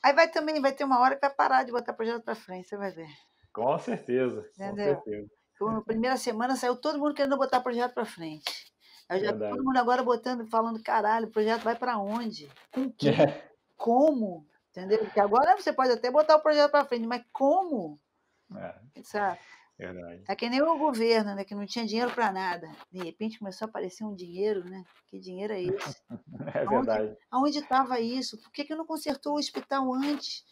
Aí vai ter uma hora que vai parar de botar projeto para frente, você vai ver. Com certeza, com Entendeu? certeza. Na primeira semana saiu todo mundo querendo botar projeto para frente. Aí já todo Verdade. mundo agora botando, falando, caralho, o projeto vai para onde? Com quem? Como? Entendeu? Porque agora você pode até botar o projeto para frente, mas como? É, Sabe? verdade. É que nem o governo, né, que não tinha dinheiro para nada. De repente começou a aparecer um dinheiro, né? Que dinheiro é esse? É verdade. Aonde estava isso? Por que não consertou o hospital antes?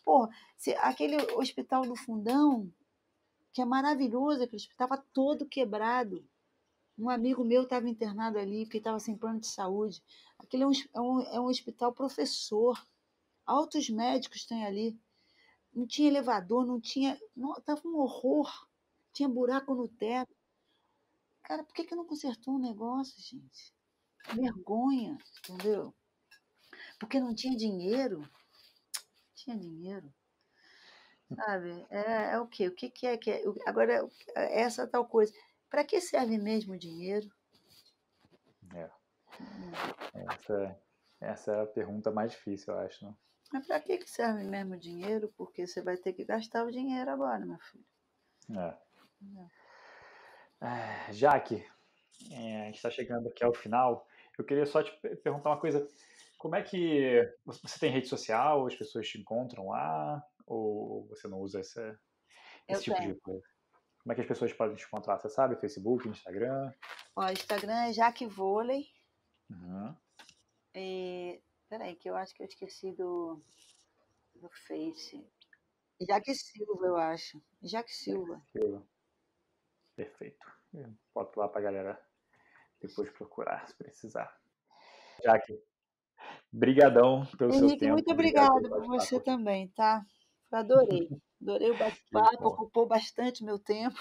Pô, aquele hospital do Fundão, que é maravilhoso, aquele hospital estava todo quebrado. Um amigo meu estava internado ali porque estava sem plano de saúde. Aquele é um hospital professor. Altos médicos tem ali. Não tinha elevador, não tinha. Estava um horror. Tinha buraco no teto. Cara, por que não consertou o negócio, gente? Vergonha, entendeu? Porque não tinha dinheiro. Tinha dinheiro. Sabe? É o quê? O que é que é? Agora, essa tal coisa. Para que serve mesmo o dinheiro? É, essa, essa é a pergunta mais difícil, eu acho, né? Mas para que serve mesmo o dinheiro? Porque você vai ter que gastar o dinheiro agora, meu filho. É. Jaque, a gente está chegando aqui ao final. Eu queria só te perguntar uma coisa. Como é que você tem rede social? As pessoas te encontram lá? Ou você não usa Eu esse tipo de tenho. coisa? Como é que as pessoas podem te encontrar? Você sabe? Facebook, Instagram? Ó, Instagram é Jaque Vôlei. Uhum. Peraí, que eu acho que eu esqueci do Face. Jaque Silva, eu acho. Jaque Silva. Perfeito. Eu boto lá pra galera depois procurar, se precisar. Jaque, brigadão pelo seu Henrique, tempo, muito obrigado obrigada pelo por você bate-papo. também, tá? Eu adorei. Adorei o Que bate-papo, bom. ocupou bastante meu tempo.